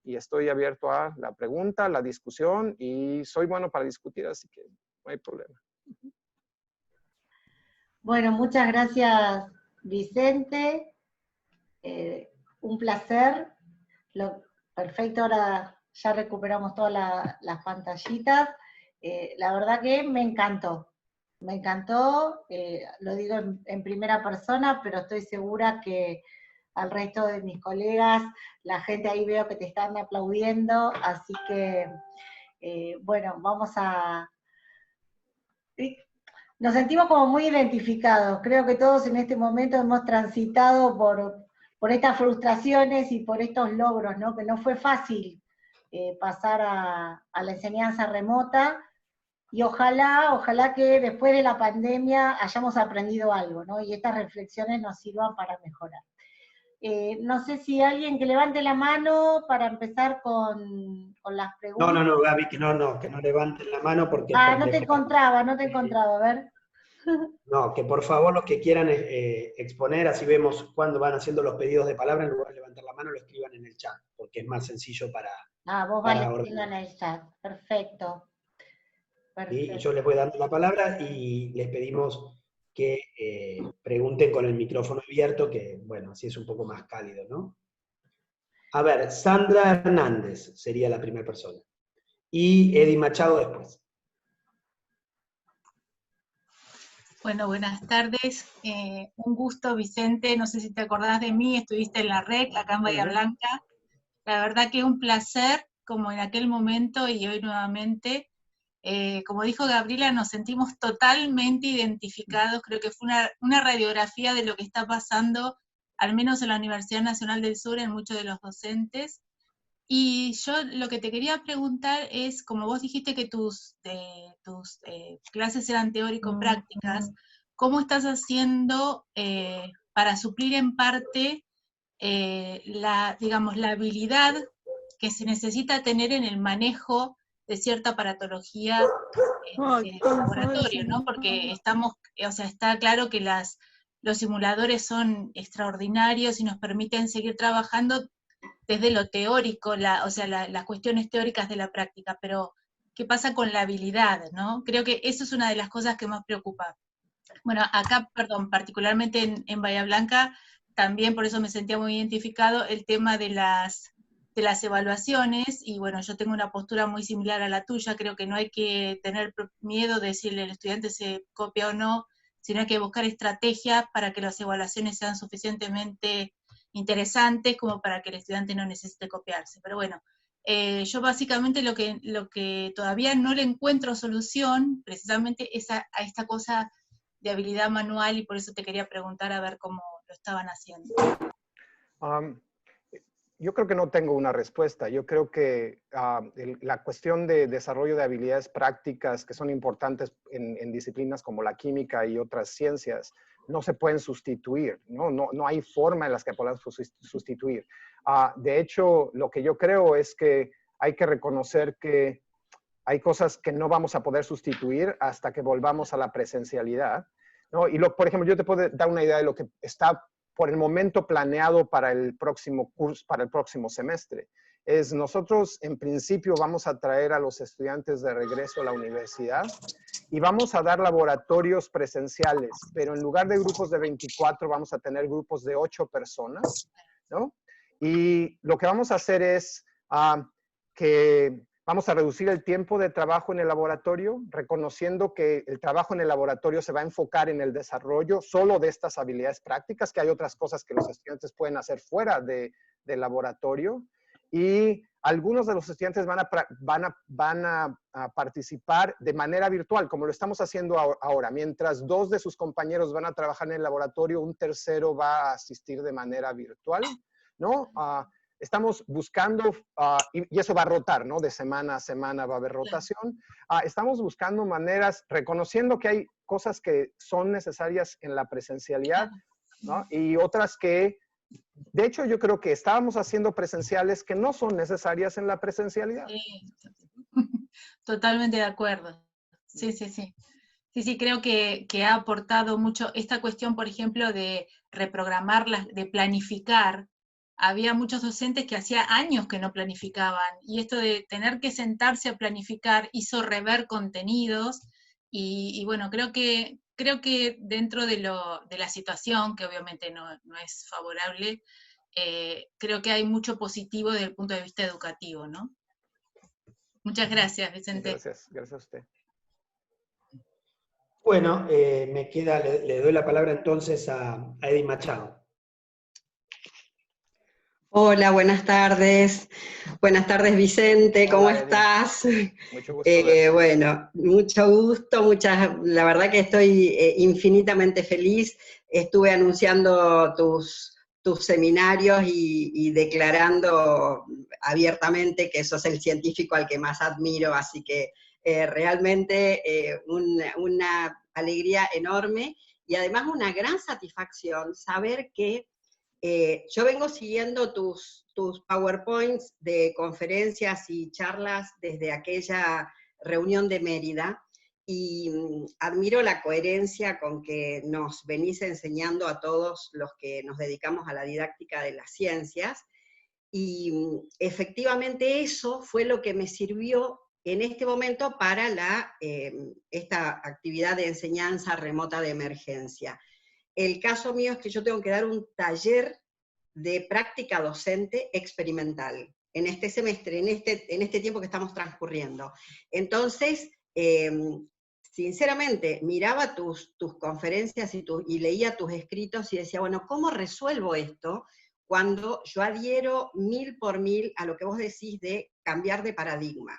y estoy abierto a la pregunta, la discusión y soy bueno para discutir, así que no hay problema. Bueno, muchas gracias, Vicente. Un placer. Perfecto, ahora ya recuperamos todas las pantallitas. La verdad que me encantó. Me encantó, lo digo en primera persona, pero estoy segura que al resto de mis colegas, la gente ahí veo que te están aplaudiendo, así que, bueno, vamos a... Nos sentimos como muy identificados, creo que todos en este momento hemos transitado por estas frustraciones y por estos logros, ¿no? Que no fue fácil pasar a la enseñanza remota, y ojalá que después de la pandemia hayamos aprendido algo, ¿no? Y estas reflexiones nos sirvan para mejorar. No sé si alguien que levante la mano para empezar con las preguntas. No, Gaby, que no levanten la mano porque es No te encontraba, a ver. No, que por favor los que quieran exponer, así vemos cuándo van haciendo los pedidos de palabra, en lugar de levantar la mano, lo escriban en el chat, porque es más sencillo para... Vos vas leyendo en el chat, perfecto. Y yo les voy dando la palabra y les pedimos que pregunten con el micrófono abierto, que bueno, así es un poco más cálido, ¿no? A ver, Sandra Hernández sería la primera persona. Y Eddie Machado después. Bueno, buenas tardes. Un gusto, Vicente. No sé si te acordás de mí, estuviste en la REC, acá en Bahía Blanca. La verdad que es un placer, como en aquel momento y hoy nuevamente. Como dijo Gabriela, nos sentimos totalmente identificados. Creo que fue una radiografía de lo que está pasando, al menos en la Universidad Nacional del Sur, en muchos de los docentes. Y yo lo que te quería preguntar es, como vos dijiste que tus clases eran teórico-prácticas, ¿cómo estás haciendo para suplir en parte digamos, la habilidad que se necesita tener en el manejo de cierta aparatología en el laboratorio, ¿no? Porque está claro que los simuladores son extraordinarios y nos permiten seguir trabajando desde lo teórico, las cuestiones teóricas de la práctica, pero ¿qué pasa con la habilidad, no? Creo que eso es una de las cosas que más preocupa. Bueno, acá, particularmente en Bahía Blanca, también por eso me sentía muy identificado el tema de las evaluaciones, y bueno, yo tengo una postura muy similar a la tuya, creo que no hay que tener miedo de decirle al estudiante si copia o no, sino hay que buscar estrategias para que las evaluaciones sean suficientemente interesantes como para que el estudiante no necesite copiarse. Pero bueno, yo básicamente lo que todavía no le encuentro solución, precisamente es a esta cosa de habilidad manual, y por eso te quería preguntar a ver cómo lo estaban haciendo. Yo creo que no tengo una respuesta. Yo creo que la cuestión de desarrollo de habilidades prácticas que son importantes en disciplinas como la química y otras ciencias no se pueden sustituir, no hay forma en las que podamos sustituir. De hecho, lo que yo creo es que hay que reconocer que hay cosas que no vamos a poder sustituir hasta que volvamos a la presencialidad, ¿no? Y por ejemplo, yo te puedo dar una idea de lo que está por el momento planeado para el próximo curso, para el próximo semestre. Nosotros en principio vamos a traer a los estudiantes de regreso a la universidad y vamos a dar laboratorios presenciales, pero en lugar de grupos de 24 vamos a tener grupos de 8 personas, ¿no? Y lo que vamos a hacer es que vamos a reducir el tiempo de trabajo en el laboratorio, reconociendo que el trabajo en el laboratorio se va a enfocar en el desarrollo solo de estas habilidades prácticas, que hay otras cosas que los estudiantes pueden hacer fuera del laboratorio. Y algunos de los estudiantes van a participar de manera virtual, como lo estamos haciendo ahora. Mientras 2 de sus compañeros van a trabajar en el laboratorio, un tercero va a asistir de manera virtual, ¿no? Estamos buscando, y eso va a rotar, ¿no? De semana a semana va a haber rotación. Estamos buscando maneras, reconociendo que hay cosas que son necesarias en la presencialidad, ¿no? Y otras que, de hecho, yo creo que estábamos haciendo presenciales que no son necesarias en la presencialidad. Sí, totalmente de acuerdo. Sí. Sí, creo que ha aportado mucho esta cuestión, por ejemplo, de reprogramar, de planificar. Había muchos docentes que hacía años que no planificaban, y esto de tener que sentarse a planificar hizo rever contenidos, y bueno, creo que dentro de la situación, que obviamente no es favorable, creo que hay mucho positivo desde el punto de vista educativo, ¿no? Muchas gracias, Vicente. Gracias, gracias a usted. Bueno, le doy la palabra entonces a Edith Machado. Hola, buenas tardes. Buenas tardes, Vicente, ¿cómo Hola, Edith. estás? Mucho gusto verte. Bueno, mucho gusto, la verdad que estoy infinitamente feliz. Estuve anunciando tus seminarios y declarando abiertamente que sos el científico al que más admiro, así que realmente una alegría enorme y además una gran satisfacción saber que yo vengo siguiendo tus PowerPoints de conferencias y charlas desde aquella reunión de Mérida y admiro la coherencia con que nos venís enseñando a todos los que nos dedicamos a la didáctica de las ciencias y efectivamente eso fue lo que me sirvió en este momento para esta actividad de enseñanza remota de emergencia. El caso mío es que yo tengo que dar un taller de práctica docente experimental en este semestre, en este tiempo que estamos transcurriendo. Entonces, sinceramente, miraba tus conferencias y leía tus escritos y decía, bueno, ¿cómo resuelvo esto cuando yo adhiero 1000 por 1000 a lo que vos decís de cambiar de paradigma?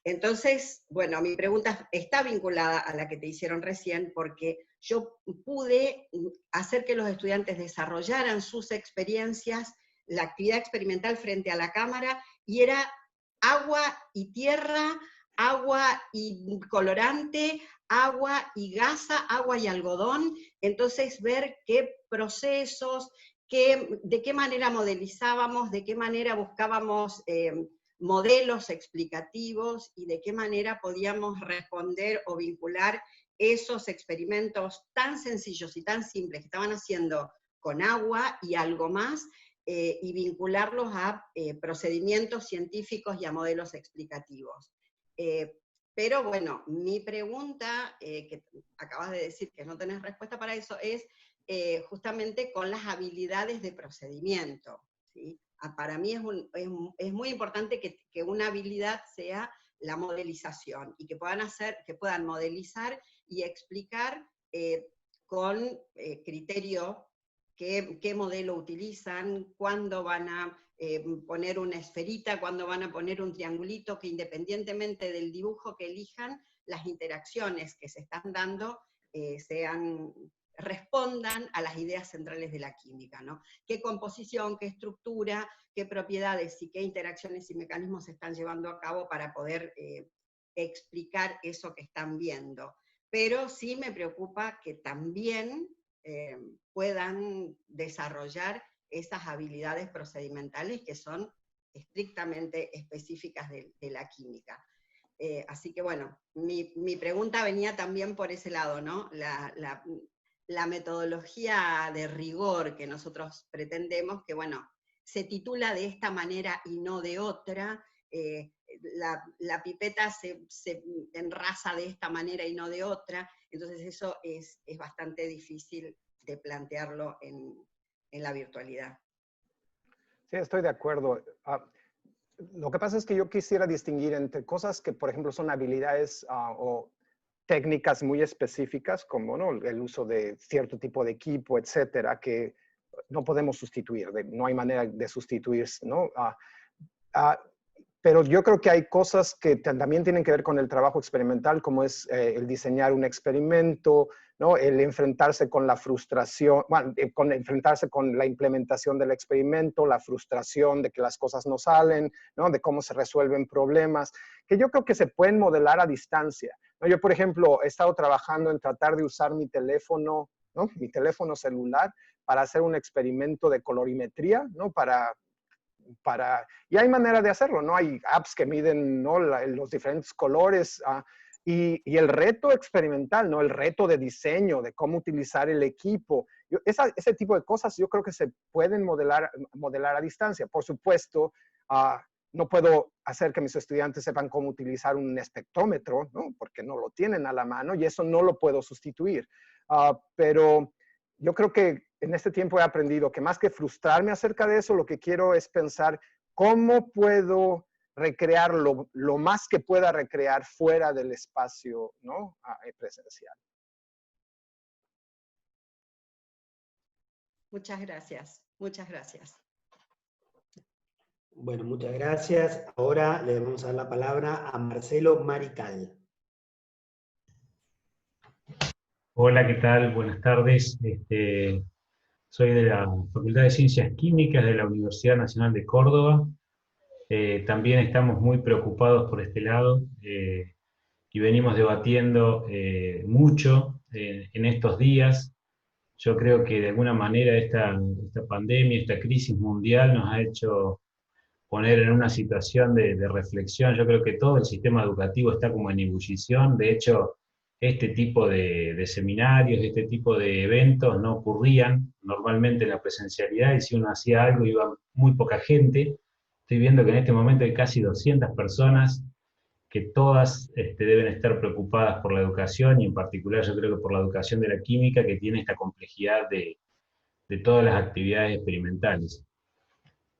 Entonces, bueno, mi pregunta está vinculada a la que te hicieron recién, porque yo pude hacer que los estudiantes desarrollaran sus experiencias, la actividad experimental frente a la cámara, y era agua y tierra, agua y colorante, agua y gasa, agua y algodón. Entonces, ver qué procesos, de qué manera modelizábamos, de qué manera buscábamos modelos explicativos y de qué manera podíamos responder o vincular esos experimentos tan sencillos y tan simples que estaban haciendo con agua y algo más, y vincularlos a procedimientos científicos y a modelos explicativos. Pero bueno, mi pregunta, que acabas de decir que no tenés respuesta para eso, es justamente con las habilidades de procedimiento, ¿sí? Para mí es muy importante que una habilidad sea la modelización, y que puedan modelizar y explicar con criterio qué modelo utilizan, cuándo van a poner una esferita, cuándo van a poner un triangulito, que independientemente del dibujo que elijan, las interacciones que se están dando respondan a las ideas centrales de la química, ¿no? Qué composición, qué estructura, qué propiedades y qué interacciones y mecanismos se están llevando a cabo para poder explicar eso que están viendo. Pero sí me preocupa que también puedan desarrollar esas habilidades procedimentales que son estrictamente específicas de la química. Así que bueno, mi pregunta venía también por ese lado, ¿no? La metodología de rigor que nosotros pretendemos, que bueno, se titula de esta manera y no de otra, la pipeta se enrasa de esta manera y no de otra, entonces eso es bastante difícil de plantearlo en la virtualidad. Sí, estoy de acuerdo. Lo que pasa es que yo quisiera distinguir entre cosas que, por ejemplo, son habilidades o técnicas muy específicas, como ¿no? el uso de cierto tipo de equipo, etcétera, que no podemos sustituir, no hay manera de sustituir, ¿no? Pero yo creo que hay cosas que también tienen que ver con el trabajo experimental, como es el diseñar un experimento, ¿no? El enfrentarse con la frustración, bueno, enfrentarse con la implementación del experimento, la frustración de que las cosas no salen, ¿no? De cómo se resuelven problemas, que yo creo que se pueden modelar a distancia, ¿no? Yo, por ejemplo, he estado trabajando en tratar de usar mi teléfono, ¿no? Mi teléfono celular para hacer un experimento de colorimetría, ¿no? Y hay manera de hacerlo, ¿no? Hay apps que miden, ¿no? Los diferentes colores, y el reto experimental, ¿no? El reto de diseño, de cómo utilizar el equipo. Ese tipo de cosas yo creo que se pueden modelar a distancia. Por supuesto, no puedo hacer que mis estudiantes sepan cómo utilizar un espectrómetro, ¿no? Porque no lo tienen a la mano y eso no lo puedo sustituir. Pero yo creo que en este tiempo he aprendido que más que frustrarme acerca de eso, lo que quiero es pensar cómo puedo recrear lo más que pueda recrear fuera del espacio, ¿no? Presencial. Muchas gracias, muchas gracias. Bueno, muchas gracias. Ahora le vamos a dar la palabra a Marcelo Marical. Hola, ¿qué tal? Buenas tardes. Soy de la Facultad de Ciencias Químicas de la Universidad Nacional de Córdoba. También estamos muy preocupados por este lado y venimos debatiendo mucho en estos días. Yo creo que de alguna manera esta pandemia, esta crisis mundial nos ha hecho poner en una situación de reflexión. Yo creo que todo el sistema educativo está como en ebullición. De hecho, este tipo de seminarios, este tipo de eventos no ocurrían normalmente en la presencialidad, y si uno hacía algo iba muy poca gente. Estoy viendo que en este momento hay casi 200 personas que todas deben estar preocupadas por la educación, y en particular yo creo que por la educación de la química, que tiene esta complejidad de todas las actividades experimentales.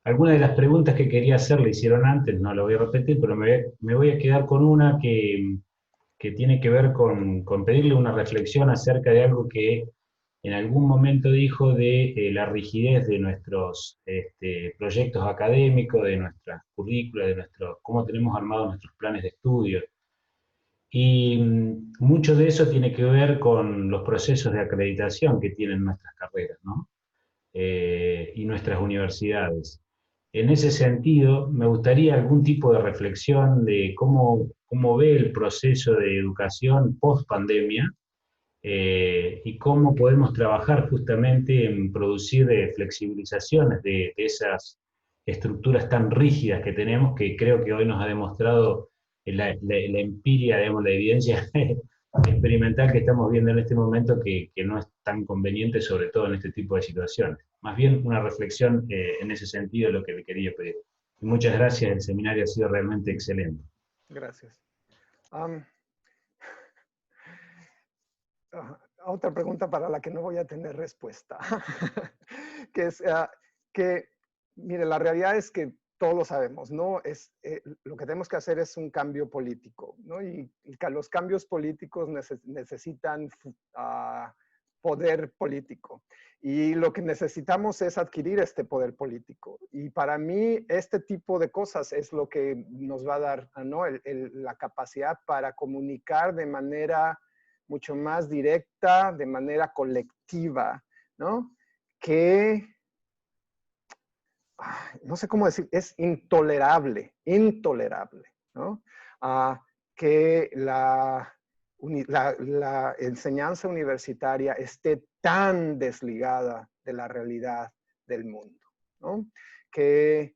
Algunas de las preguntas que quería hacer le hicieron antes, no lo voy a repetir, pero me voy a quedar con una que tiene que ver con pedirle una reflexión acerca de algo que en algún momento dijo de la rigidez de nuestros proyectos académicos, de nuestras currículas, de cómo tenemos armados nuestros planes de estudio. Y mucho de eso tiene que ver con los procesos de acreditación que tienen nuestras carreras, ¿no? Y nuestras universidades. En ese sentido, me gustaría algún tipo de reflexión de cómo ve el proceso de educación post-pandemia y cómo podemos trabajar justamente en producir flexibilizaciones de esas estructuras tan rígidas que tenemos, que creo que hoy nos ha demostrado la empiria, digamos, la evidencia experimental que estamos viendo en este momento, que no es tan conveniente, sobre todo en este tipo de situaciones. Más bien una reflexión en ese sentido es lo que le quería pedir. Y muchas gracias, el seminario ha sido realmente excelente. Gracias. Otra pregunta para la que no voy a tener respuesta, que es que, mire, la realidad es que todos lo sabemos, ¿no? Lo que tenemos que hacer es un cambio político, ¿no? Y los cambios políticos necesitan poder político. Y lo que necesitamos es adquirir este poder político. Y para mí, este tipo de cosas es lo que nos va a dar, ¿no? La capacidad para comunicar de manera mucho más directa, de manera colectiva, ¿no? Que, no sé cómo decir, es intolerable, ¿no? Que la enseñanza universitaria esté tan desligada de la realidad del mundo, ¿no? Que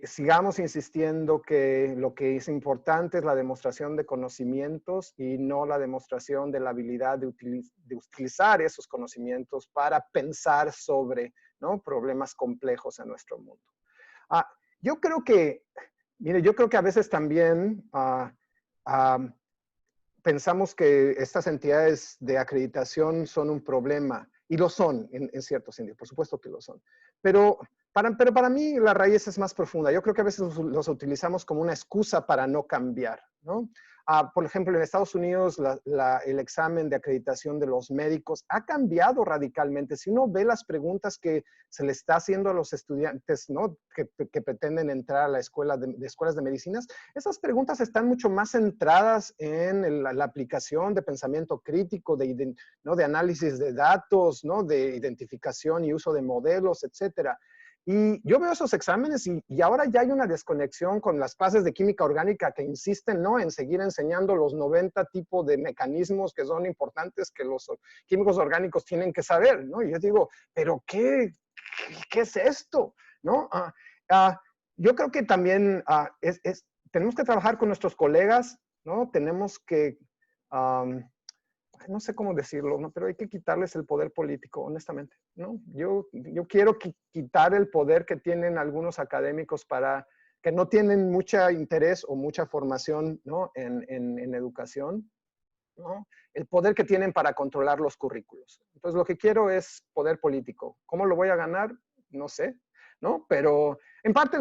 sigamos insistiendo que lo que es importante es la demostración de conocimientos y no la demostración de la habilidad de utilizar esos conocimientos para pensar sobre, ¿no?, problemas complejos en nuestro mundo. Yo creo que, mire, yo creo que a veces también pensamos que estas entidades de acreditación son un problema, y lo son en cierto sentido, por supuesto que lo son. Pero para mí la raíz es más profunda. Yo creo que a veces los utilizamos como una excusa para no cambiar, ¿no? Por ejemplo, en Estados Unidos el examen de acreditación de los médicos ha cambiado radicalmente. Si uno ve las preguntas que se le está haciendo a los estudiantes, ¿no?, que pretenden entrar a la escuela de escuelas de medicinas, esas preguntas están mucho más centradas en la aplicación de pensamiento crítico, ¿no?, de análisis de datos, ¿no?, de identificación y uso de modelos, etcétera. Y yo veo esos exámenes y ahora ya hay una desconexión con las clases de química orgánica que insisten, ¿no?, en seguir enseñando los 90 tipos de mecanismos que son importantes que los químicos orgánicos tienen que saber, ¿no? Y yo digo, ¿pero qué es esto? ¿No? Yo creo que también tenemos que trabajar con nuestros colegas, ¿no? Tenemos que... no sé cómo decirlo, ¿no?, pero hay que quitarles el poder político, honestamente, ¿no? Yo quiero quitar el poder que tienen algunos académicos que no tienen mucho interés o mucha formación, ¿no?, en educación, ¿no? El poder que tienen para controlar los currículos. Entonces, lo que quiero es poder político. ¿Cómo lo voy a ganar? No sé, ¿no? Pero en parte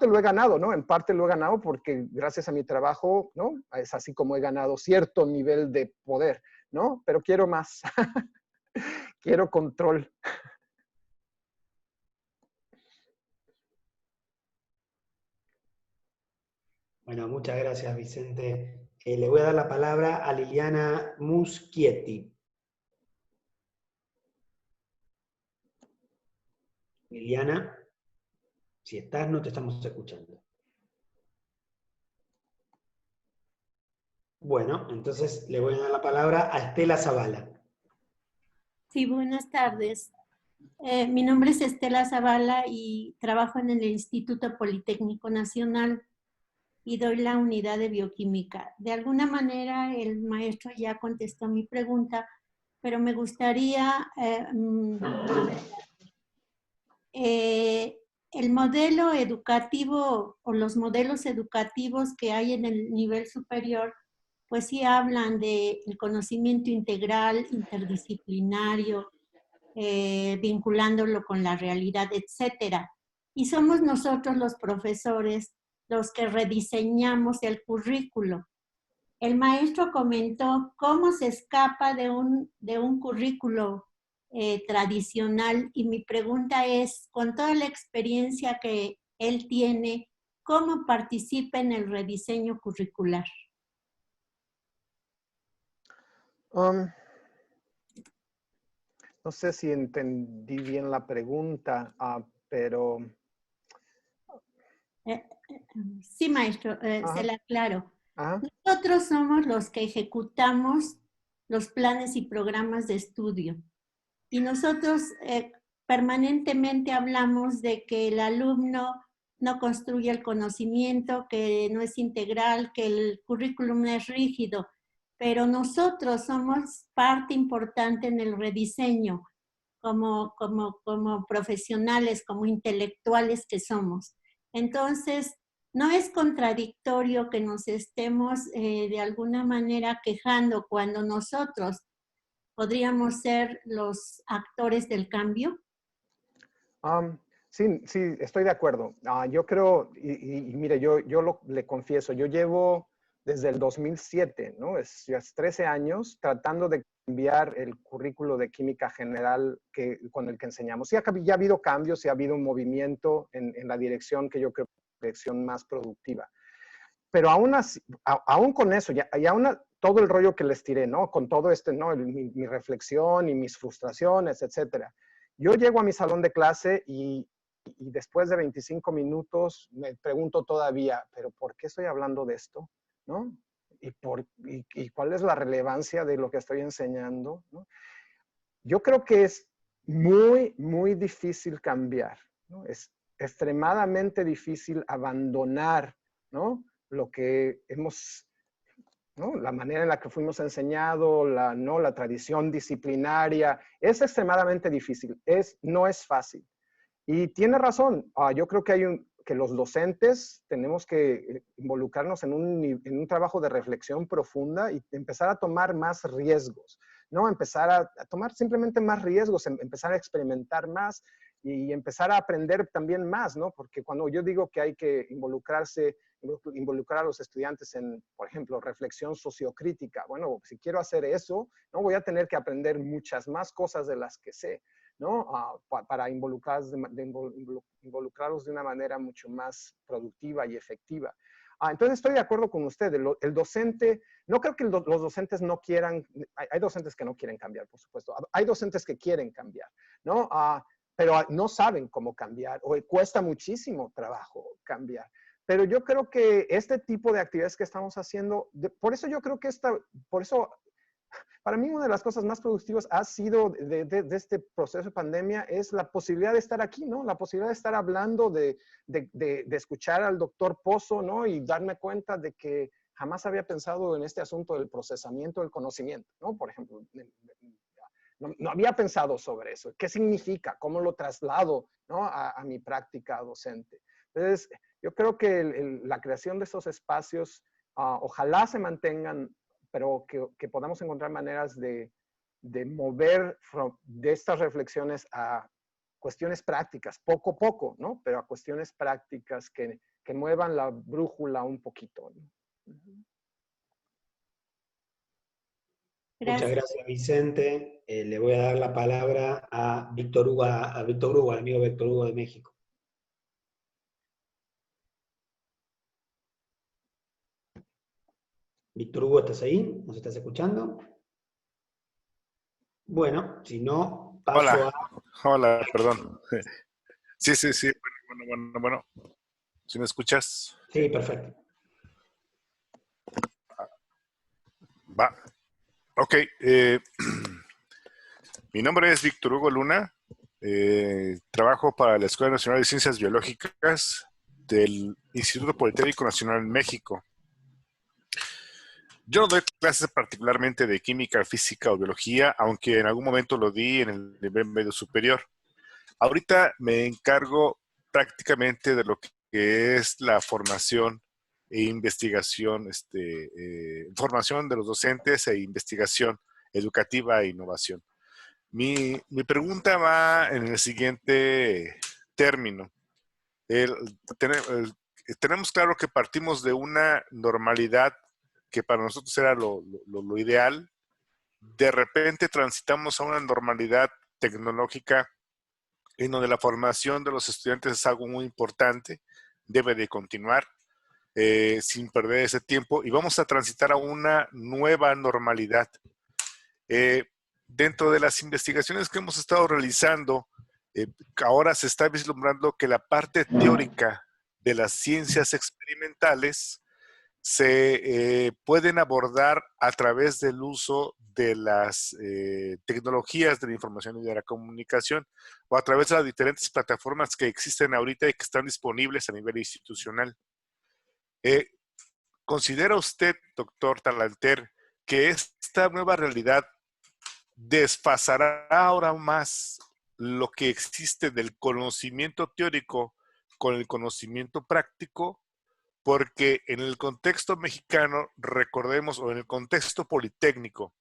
lo he ganado, ¿no? En parte lo he ganado porque gracias a mi trabajo, ¿no? Es así como he ganado cierto nivel de poder, ¿no? Pero quiero más. Quiero control. Bueno, muchas gracias, Vicente. Le voy a dar la palabra a Liliana Muschietti. Liliana, si estás, no te estamos escuchando. Bueno, entonces le voy a dar la palabra a Estela Zavala. Sí, buenas tardes. Mi nombre es Estela Zavala y trabajo en el Instituto Politécnico Nacional y doy la unidad de bioquímica. De alguna manera el maestro ya contestó mi pregunta, pero me gustaría el modelo educativo o los modelos educativos que hay en el nivel superior, pues sí hablan del conocimiento integral, interdisciplinario, vinculándolo con la realidad, etcétera. Y somos nosotros los profesores los que rediseñamos el currículo. El maestro comentó cómo se escapa de un currículo tradicional y mi pregunta es, con toda la experiencia que él tiene, ¿cómo participa en el rediseño curricular? No sé si entendí bien la pregunta, pero... Sí, maestro, se la aclaro. Ajá. Nosotros somos los que ejecutamos los planes y programas de estudio. Y nosotros permanentemente hablamos de que el alumno no construye el conocimiento, que no es integral, que el currículum no es rígido, pero nosotros somos parte importante en el rediseño como profesionales, como intelectuales que somos. Entonces, no es contradictorio que nos estemos de alguna manera quejando cuando nosotros podríamos ser los actores del cambio. Sí, estoy de acuerdo. Yo creo, y mire, yo le confieso, yo llevo desde el 2007, ¿no? Ya es 13 años tratando de cambiar el currículo de química general con el que enseñamos. Sí, ya ha habido cambios y ha habido un movimiento en la dirección que yo creo que es la dirección más productiva. Pero aún así, aún con eso, y aún todo el rollo que les tiré, ¿no? Con todo ¿no? Mi reflexión y mis frustraciones, etcétera. Yo llego a mi salón de clase y después de 25 minutos me pregunto todavía, ¿pero por qué estoy hablando de esto? ¿No? ¿Y cuál es la relevancia de lo que estoy enseñando? ¿No? Yo creo que es muy, muy difícil cambiar, ¿no? Es extremadamente difícil abandonar, ¿no? Lo que hemos, ¿no? La manera en la que fuimos enseñados, ¿no? La tradición disciplinaria, es extremadamente difícil, no es fácil. Y tiene razón, yo creo que los docentes tenemos que involucrarnos en un trabajo de reflexión profunda y empezar a tomar más riesgos, ¿no? Empezar a tomar simplemente más riesgos, empezar a experimentar más y empezar a aprender también más, ¿no? Porque cuando yo digo que hay que involucrar a los estudiantes en, por ejemplo, reflexión sociocrítica, bueno, si quiero hacer eso, no voy a tener que aprender muchas más cosas de las que sé, ¿no? Para involucrarlos de una manera mucho más productiva y efectiva. Entonces estoy de acuerdo con usted, el docente, no creo que los docentes no quieran, hay docentes que no quieren cambiar, por supuesto, hay docentes que quieren cambiar, ¿no? Pero no saben cómo cambiar o cuesta muchísimo trabajo cambiar. Pero yo creo que este tipo de actividades que estamos haciendo, por eso yo creo que para mí una de las cosas más productivas ha sido de este proceso de pandemia es la posibilidad de estar aquí, ¿no? La posibilidad de estar hablando, de escuchar al doctor Pozo, ¿no? Y darme cuenta de que jamás había pensado en este asunto del procesamiento del conocimiento, ¿no? Por ejemplo, no había pensado sobre eso. ¿Qué significa? ¿Cómo lo traslado, ¿no? a mi práctica docente? Entonces, yo creo que la creación de esos espacios, ojalá se mantengan, pero que podamos encontrar maneras de mover de estas reflexiones a cuestiones prácticas, poco a poco, ¿no? Pero a cuestiones prácticas que muevan la brújula un poquito, ¿no? Muchas gracias, Vicente. Le voy a dar la palabra a Víctor Hugo, al amigo Víctor Hugo de México. Víctor Hugo, ¿estás ahí? ¿Nos estás escuchando? Bueno, si no, paso Hola, perdón. Sí. Bueno. ¿Sí me escuchas? Sí, perfecto. Va. Ok. Mi nombre es Víctor Hugo Luna. Trabajo para la Escuela Nacional de Ciencias Biológicas del Instituto Politécnico Nacional en México. Yo no doy clases particularmente de química, física o biología, aunque en algún momento lo di en el nivel medio superior. Ahorita me encargo prácticamente de lo que es la formación e investigación, formación de los docentes e investigación educativa e innovación. Mi pregunta va en el siguiente término. Tenemos claro que partimos de una normalidad que para nosotros era lo ideal. De repente transitamos a una normalidad tecnológica en donde la formación de los estudiantes es algo muy importante, debe de continuar sin perder ese tiempo, y vamos a transitar a una nueva normalidad. Dentro de las investigaciones que hemos estado realizando, ahora se está vislumbrando que la parte teórica de las ciencias experimentales se pueden abordar a través del uso de las tecnologías de la información y de la comunicación, o a través de las diferentes plataformas que existen ahorita y que están disponibles a nivel institucional. ¿Considera usted, doctor Talanter, que esta nueva realidad desfasará ahora más lo que existe del conocimiento teórico con el conocimiento práctico? Porque en el contexto mexicano, recordemos, o en el contexto politécnico,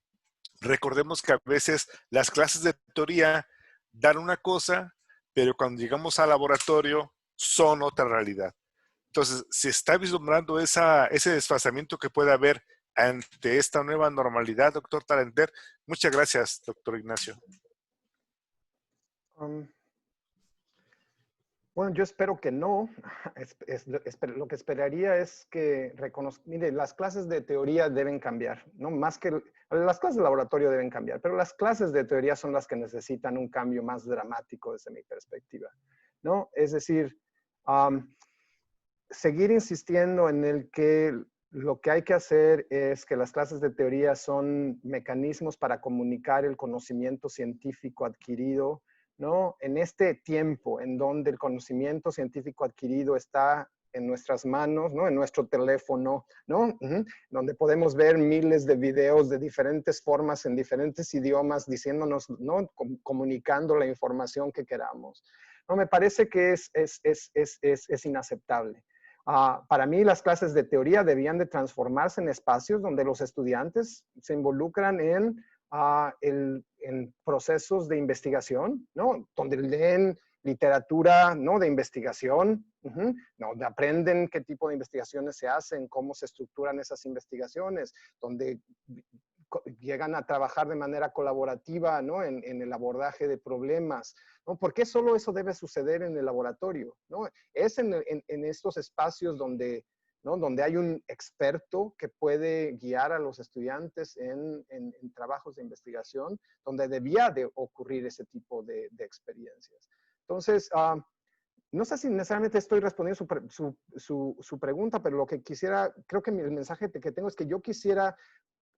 recordemos que a veces las clases de teoría dan una cosa, pero cuando llegamos al laboratorio son otra realidad. Entonces, ¿se está vislumbrando ese desfasamiento que puede haber ante esta nueva normalidad, doctor Talanter? Muchas gracias, doctor Ignacio. Bueno, yo espero que no. Lo que esperaría es que miren, las clases de teoría deben cambiar, ¿no? Más que las clases de laboratorio deben cambiar, pero las clases de teoría son las que necesitan un cambio más dramático desde mi perspectiva, ¿no? Es decir, seguir insistiendo en el que lo que hay que hacer es que las clases de teoría son mecanismos para comunicar el conocimiento científico adquirido, ¿no? En este tiempo en donde el conocimiento científico adquirido está en nuestras manos, ¿no? En nuestro teléfono, ¿no? Donde podemos ver miles de videos de diferentes formas, en diferentes idiomas, diciéndonos, ¿no? Comunicando la información que queramos. No, me parece que es inaceptable. Para mí, las clases de teoría debían de transformarse en espacios donde los estudiantes se involucran en procesos de investigación, ¿no? Donde leen literatura, ¿no? De investigación, donde aprenden qué tipo de investigaciones se hacen, cómo se estructuran esas investigaciones, donde llegan a trabajar de manera colaborativa, ¿no? En el abordaje de problemas, ¿no? ¿Por qué solo eso debe suceder en el laboratorio, ¿no? Es en estos espacios donde, ¿no? Donde hay un experto que puede guiar a los estudiantes en trabajos de investigación, donde debía de ocurrir ese tipo de experiencias. Entonces, no sé si necesariamente estoy respondiendo su pregunta, pero lo que quisiera, creo que el mensaje que tengo es que yo quisiera,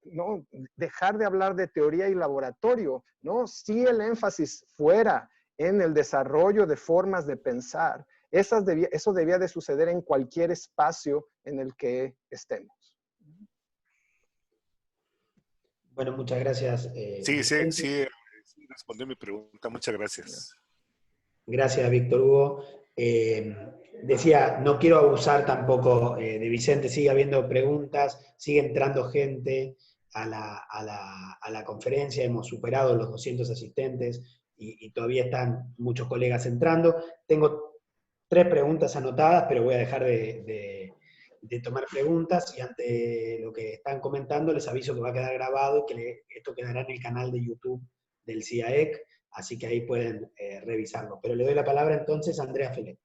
¿no? Dejar de hablar de teoría y laboratorio, ¿no? Si el énfasis fuera en el desarrollo de formas de pensar, eso debía de suceder en cualquier espacio en el que estemos. Bueno, muchas gracias. Sí, respondió mi pregunta. Muchas gracias. Gracias, Víctor Hugo. Decía, no quiero abusar tampoco de Vicente, sigue habiendo preguntas, sigue entrando gente, a la conferencia, hemos superado los 200 asistentes y todavía están muchos colegas entrando. Tengo 3 preguntas anotadas, pero voy a dejar de tomar preguntas, y ante lo que están comentando les aviso que va a quedar grabado y que esto quedará en el canal de YouTube del CIAEC, así que ahí pueden revisarlo. Pero le doy la palabra entonces a Andrea Felet.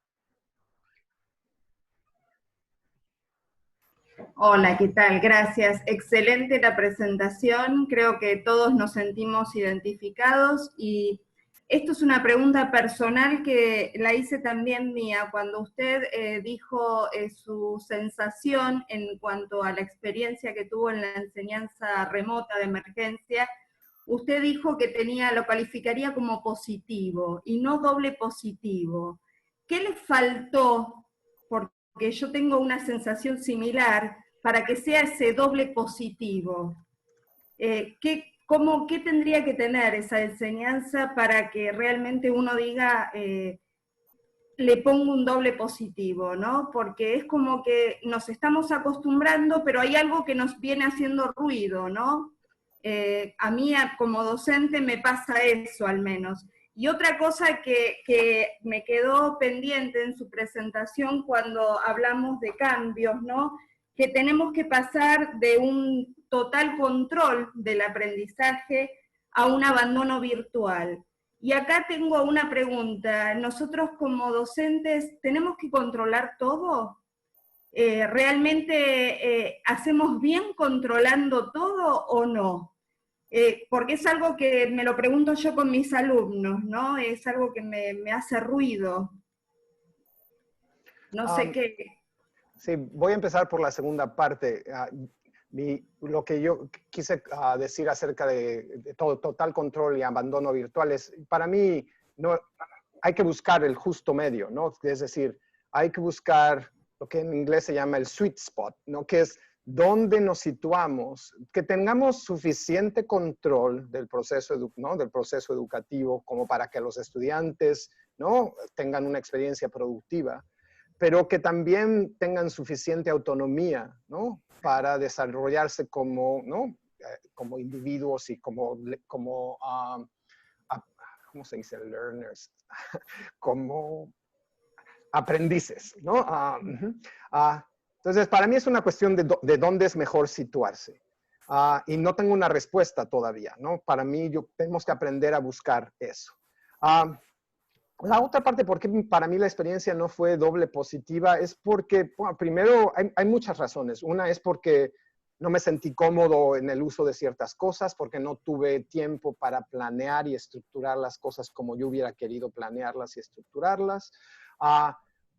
Hola, ¿qué tal? Gracias. Excelente la presentación. Creo que todos nos sentimos identificados y esto es una pregunta personal que la hice también mía. Cuando usted dijo su sensación en cuanto a la experiencia que tuvo en la enseñanza remota de emergencia, usted dijo que lo calificaría como positivo y no doble positivo. ¿Qué le faltó? Porque yo tengo una sensación similar para que sea ese doble positivo. ¿Qué tendría que tener esa enseñanza para que realmente uno diga, le pongo un doble positivo, ¿no? Porque es como que nos estamos acostumbrando, pero hay algo que nos viene haciendo ruido, ¿no? A mí como docente me pasa eso al menos. Y otra cosa que me quedó pendiente en su presentación cuando hablamos de cambios, ¿no? Que tenemos que pasar de un total control del aprendizaje a un abandono virtual. Y acá tengo una pregunta. ¿Nosotros como docentes tenemos que controlar todo? ¿Realmente hacemos bien controlando todo o no? Porque es algo que me lo pregunto yo con mis alumnos, ¿no? Es algo que me hace ruido. No sé qué. Sí, voy a empezar por la segunda parte. Lo que yo quise decir acerca de todo total control y abandono virtual es, para mí, no, hay que buscar el justo medio, ¿no? Es decir, hay que buscar lo que en inglés se llama el sweet spot, ¿no? Que es dónde nos situamos, que tengamos suficiente control del proceso, ¿no? Del proceso educativo como para que los estudiantes, ¿no? Tengan una experiencia productiva, pero que también tengan suficiente autonomía, ¿no? Para desarrollarse como, ¿no? Como individuos y como ¿cómo se dice? Learners, como aprendices, ¿no? Entonces, para mí es una cuestión de dónde es mejor situarse. Y no tengo una respuesta todavía, ¿no? Para mí, tenemos que aprender a buscar eso. La otra parte, por qué para mí la experiencia no fue doble positiva, es porque, bueno, primero, hay muchas razones. Una es porque no me sentí cómodo en el uso de ciertas cosas, porque no tuve tiempo para planear y estructurar las cosas como yo hubiera querido planearlas y estructurarlas.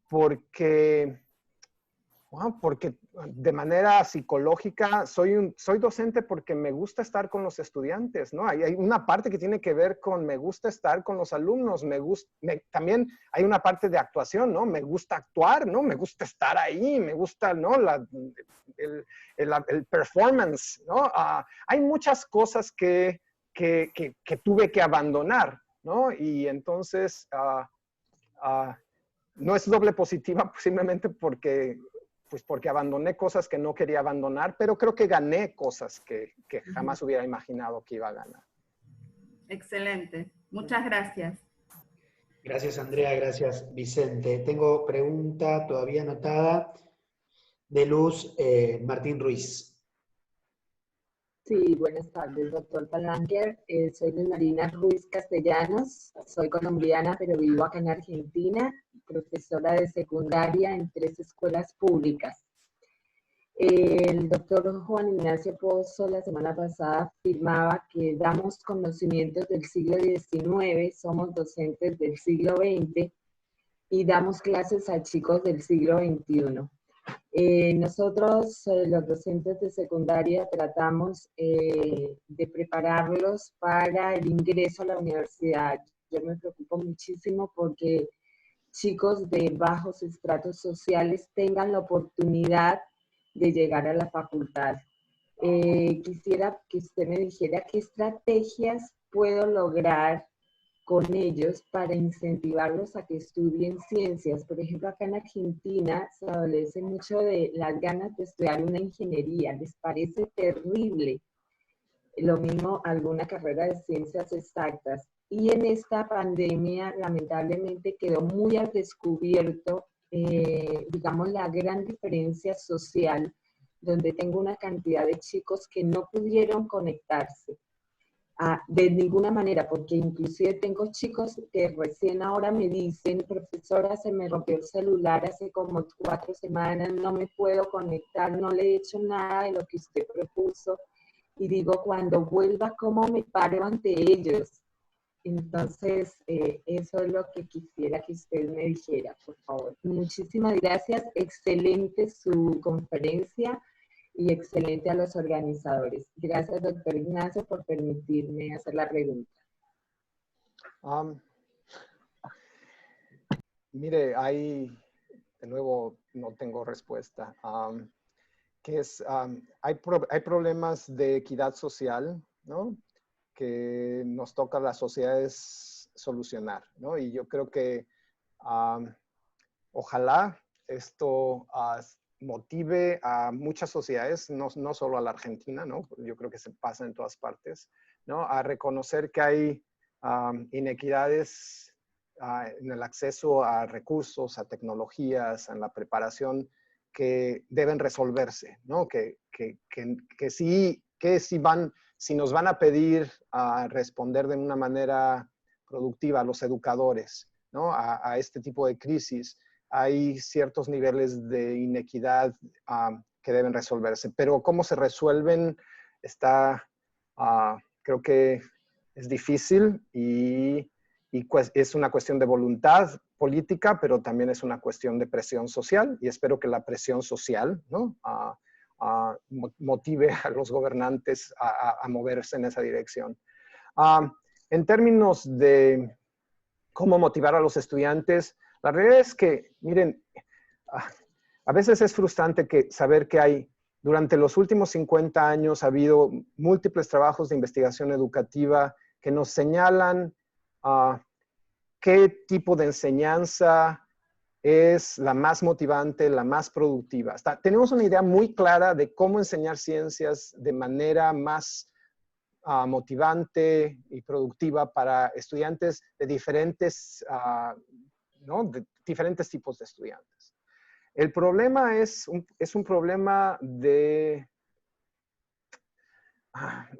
Porque de manera psicológica soy docente porque me gusta estar con los estudiantes, ¿no? Hay una parte que tiene que ver con me gusta estar con los alumnos, también hay una parte de actuación, ¿no? Me gusta actuar, ¿no? Me gusta estar ahí, me gusta, ¿no? El performance, ¿no? Hay muchas cosas que tuve que abandonar, ¿no? Y entonces no es doble positiva simplemente porque abandoné cosas que no quería abandonar, pero creo que gané cosas que jamás hubiera imaginado que iba a ganar. Excelente. Muchas gracias. Gracias, Andrea. Gracias, Vicente. Tengo pregunta todavía anotada de Luz Martín Ruiz. Sí, buenas tardes, doctor Talanquer. Soy Luz Marina Ruiz Castellanos. Soy colombiana, pero vivo acá en Argentina. Profesora de secundaria en 3 escuelas públicas. El doctor Juan Ignacio Pozo la semana pasada afirmaba que damos conocimientos del siglo XIX, somos docentes del siglo XX y damos clases a chicos del siglo XXI. Nosotros, los docentes de secundaria, tratamos de prepararlos para el ingreso a la universidad. Yo me preocupo muchísimo porque chicos de bajos estratos sociales tengan la oportunidad de llegar a la facultad. Quisiera que usted me dijera qué estrategias puedo lograr con ellos para incentivarlos a que estudien ciencias. Por ejemplo, acá en Argentina se adolece mucho de las ganas de estudiar una ingeniería, les parece terrible. lo mismo alguna carrera de ciencias exactas. Y en esta pandemia, lamentablemente, quedó muy al descubierto, digamos, la gran diferencia social, donde tengo una cantidad de chicos que no pudieron conectarse de ninguna manera, porque inclusive tengo chicos que recién ahora me dicen, profesora, se me rompió el celular hace como 4 semanas, no me puedo conectar, no le he hecho nada de lo que usted propuso. Y digo, cuando vuelva, ¿cómo me paro ante ellos? Entonces, eso es lo que quisiera que usted me dijera, por favor. Muchísimas gracias, excelente su conferencia y excelente a los organizadores. Gracias, doctor Ignacio, por permitirme hacer la pregunta. Mire, de nuevo, no tengo respuesta. Hay problemas de equidad social, ¿no?, que nos toca a las sociedades solucionar, ¿no? Y yo creo que ojalá esto motive a muchas sociedades, no solo a la Argentina, ¿no? Yo creo que se pasa en todas partes, ¿no?, a reconocer que hay inequidades en el acceso a recursos, a tecnologías, en la preparación, que deben resolverse, ¿no? Si nos van a pedir a responder de una manera productiva a los educadores, ¿no?, a este tipo de crisis, hay ciertos niveles de inequidad que deben resolverse. Pero cómo se resuelven creo que es difícil y es una cuestión de voluntad política, pero también es una cuestión de presión social, y espero que la presión social, ¿no?, motive a los gobernantes a moverse en esa dirección. En términos de cómo motivar a los estudiantes, la realidad es que, miren, a veces es frustrante saber que durante los últimos 50 años ha habido múltiples trabajos de investigación educativa que nos señalan qué tipo de enseñanza es la más motivante, la más productiva. Tenemos una idea muy clara de cómo enseñar ciencias de manera más motivante y productiva para estudiantes de diferentes, de diferentes tipos de estudiantes. El problema es un problema de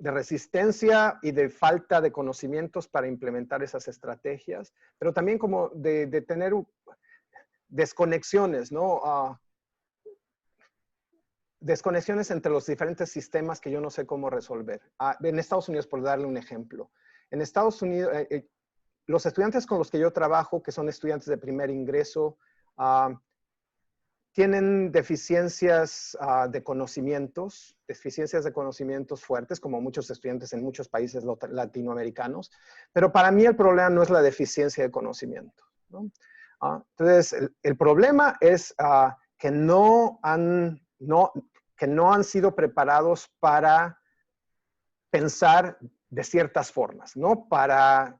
resistencia y de falta de conocimientos para implementar esas estrategias, pero también como de tener desconexiones, ¿no? Desconexiones entre los diferentes sistemas que yo no sé cómo resolver. En Estados Unidos, por darle un ejemplo. En Estados Unidos, los estudiantes con los que yo trabajo, que son estudiantes de primer ingreso, tienen deficiencias de conocimientos fuertes, como muchos estudiantes en muchos países latinoamericanos. Pero para mí el problema no es la deficiencia de conocimiento, ¿no? Entonces, el problema es que no han sido preparados para pensar de ciertas formas, ¿no? Para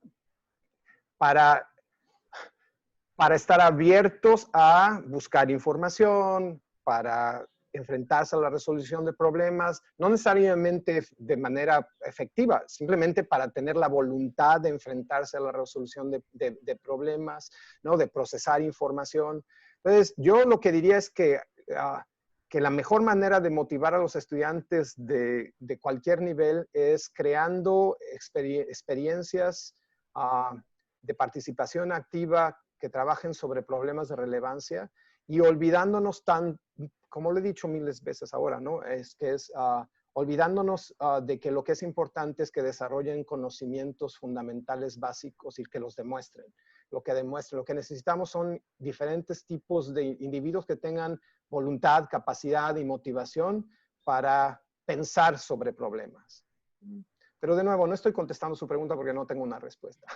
estar abiertos a buscar información, para enfrentarse a la resolución de problemas, no necesariamente de manera efectiva, simplemente para tener la voluntad de enfrentarse a la resolución de problemas, ¿no?, de procesar información. Entonces, yo lo que diría es que la mejor manera de motivar a los estudiantes de cualquier nivel es creando experiencias de participación activa que trabajen sobre problemas de relevancia y olvidándonos como lo he dicho miles de veces ahora, ¿no?, olvidándonos de que lo que es importante es que desarrollen conocimientos fundamentales básicos y que los demuestren. Lo que necesitamos son diferentes tipos de individuos que tengan voluntad, capacidad y motivación para pensar sobre problemas. Pero de nuevo, no estoy contestando su pregunta porque no tengo una respuesta.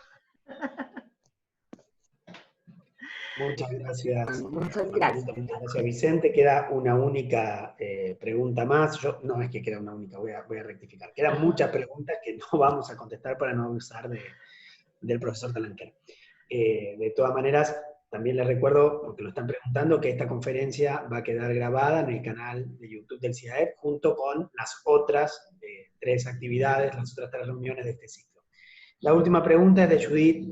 Muchas gracias. Muchas gracias. Muchas gracias, Vicente. Queda una única pregunta más. No es que queda una única, voy a rectificar. Quedan muchas preguntas que no vamos a contestar para no abusar del profesor Talanquer. De todas maneras, También les recuerdo, porque lo están preguntando, que esta conferencia va a quedar grabada en el canal de YouTube del CIAEC junto con las otras 3 actividades, las otras 3 reuniones de este ciclo. La última pregunta es de Judith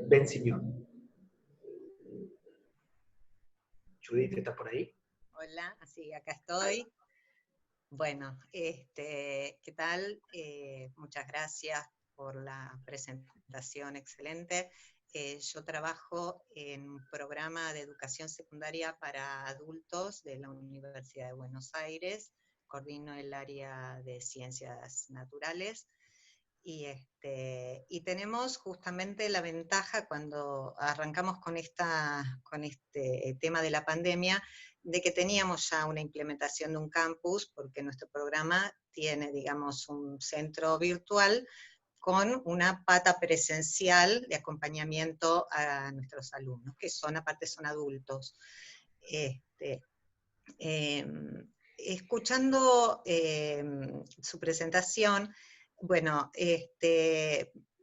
Bensiñón. Judith, ¿estás por ahí? Hola, sí, acá estoy. Bueno, ¿qué tal? Muchas gracias por la presentación excelente. Yo trabajo en un programa de educación secundaria para adultos de la Universidad de Buenos Aires, coordino el área de ciencias naturales, y tenemos justamente la ventaja cuando arrancamos con este tema de la pandemia, de que teníamos ya una implementación de un campus, porque nuestro programa tiene, digamos, un centro virtual con una pata presencial de acompañamiento a nuestros alumnos, que aparte son adultos. Escuchando su presentación, bueno,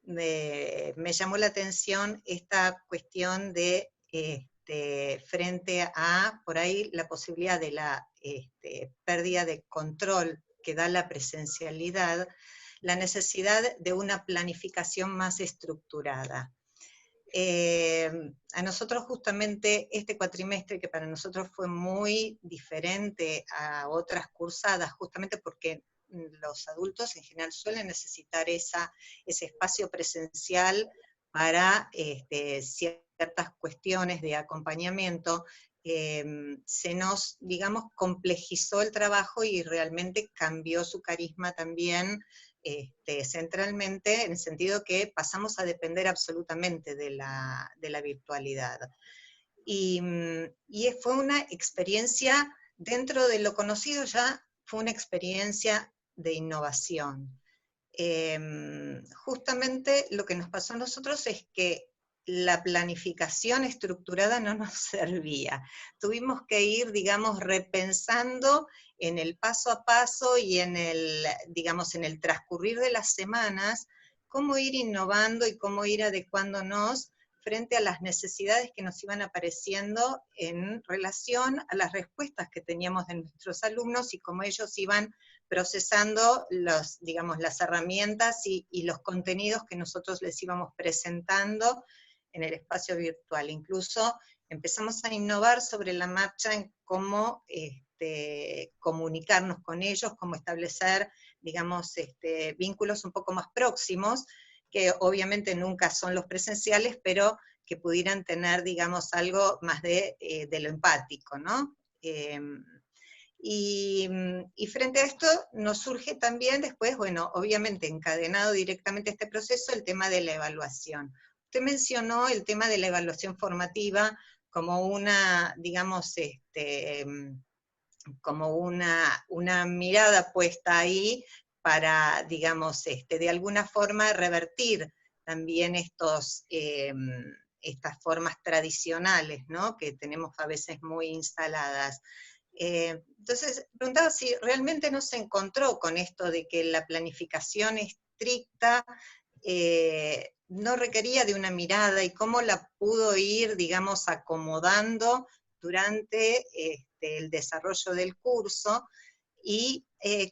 me llamó la atención esta cuestión de frente a, por ahí, la posibilidad de la pérdida de control que da la presencialidad, la necesidad de una planificación más estructurada. A nosotros justamente este cuatrimestre, que para nosotros fue muy diferente a otras cursadas, justamente porque los adultos en general suelen necesitar ese espacio presencial para ciertas cuestiones de acompañamiento, se nos, digamos, complejizó el trabajo y realmente cambió su carisma también centralmente, en el sentido que pasamos a depender absolutamente de la virtualidad. Y fue una experiencia, dentro de lo conocido ya, fue una experiencia de innovación. Justamente lo que nos pasó a nosotros es que la planificación estructurada no nos servía. Tuvimos que ir, digamos, repensando en el paso a paso y en el, digamos, en el transcurrir de las semanas, cómo ir innovando y cómo ir adecuándonos frente a las necesidades que nos iban apareciendo en relación a las respuestas que teníamos de nuestros alumnos y cómo ellos iban procesando digamos, las herramientas y los contenidos que nosotros les íbamos presentando en el espacio virtual. Incluso empezamos a innovar sobre la marcha en cómo comunicarnos con ellos, cómo establecer, digamos, vínculos un poco más próximos, que obviamente nunca son los presenciales, pero que pudieran tener, digamos, algo más de lo empático, ¿no? Y frente a esto nos surge también después, bueno, obviamente encadenado directamente a este proceso, el tema de la evaluación. Usted mencionó el tema de la evaluación formativa como una, digamos, como una mirada puesta ahí para, digamos, de alguna forma revertir también estas formas tradicionales, ¿no?, que tenemos a veces muy instaladas. Entonces, preguntaba si realmente no se encontró con esto de que la planificación estricta no requería de una mirada, y cómo la pudo ir, digamos, acomodando durante el desarrollo del curso, y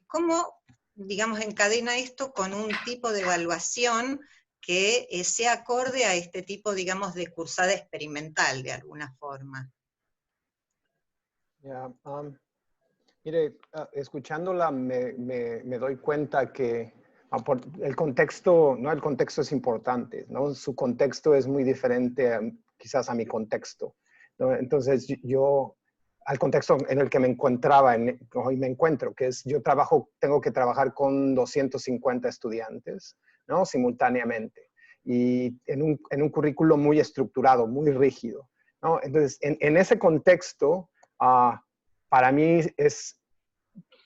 cómo, digamos, encadena esto con un tipo de evaluación que sea acorde a este tipo, digamos, de cursada experimental, de alguna forma. Mire, escuchándola me doy cuenta que el contexto, ¿no? El contexto es importante, ¿no? Su contexto es muy diferente quizás a mi contexto, ¿no? Entonces yo, al contexto en el que me encontraba, hoy me encuentro, que es, tengo que trabajar con 250 estudiantes, ¿no?, simultáneamente, y en un currículo muy estructurado, muy rígido, ¿no? Entonces, en ese contexto, para mí es,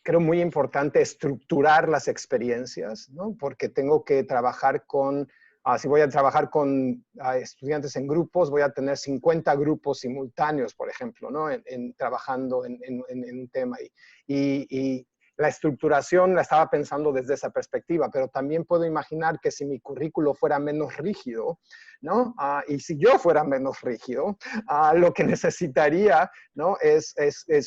creo, muy importante estructurar las experiencias, ¿no? Porque tengo que trabajar con, si voy a trabajar con estudiantes en grupos, voy a tener 50 grupos simultáneos, por ejemplo, ¿no? Trabajando en un tema. Y la estructuración la estaba pensando desde esa perspectiva, pero también puedo imaginar que si mi currículo fuera menos rígido, ¿no? Y si yo fuera menos rígido, lo que necesitaría, ¿no? Es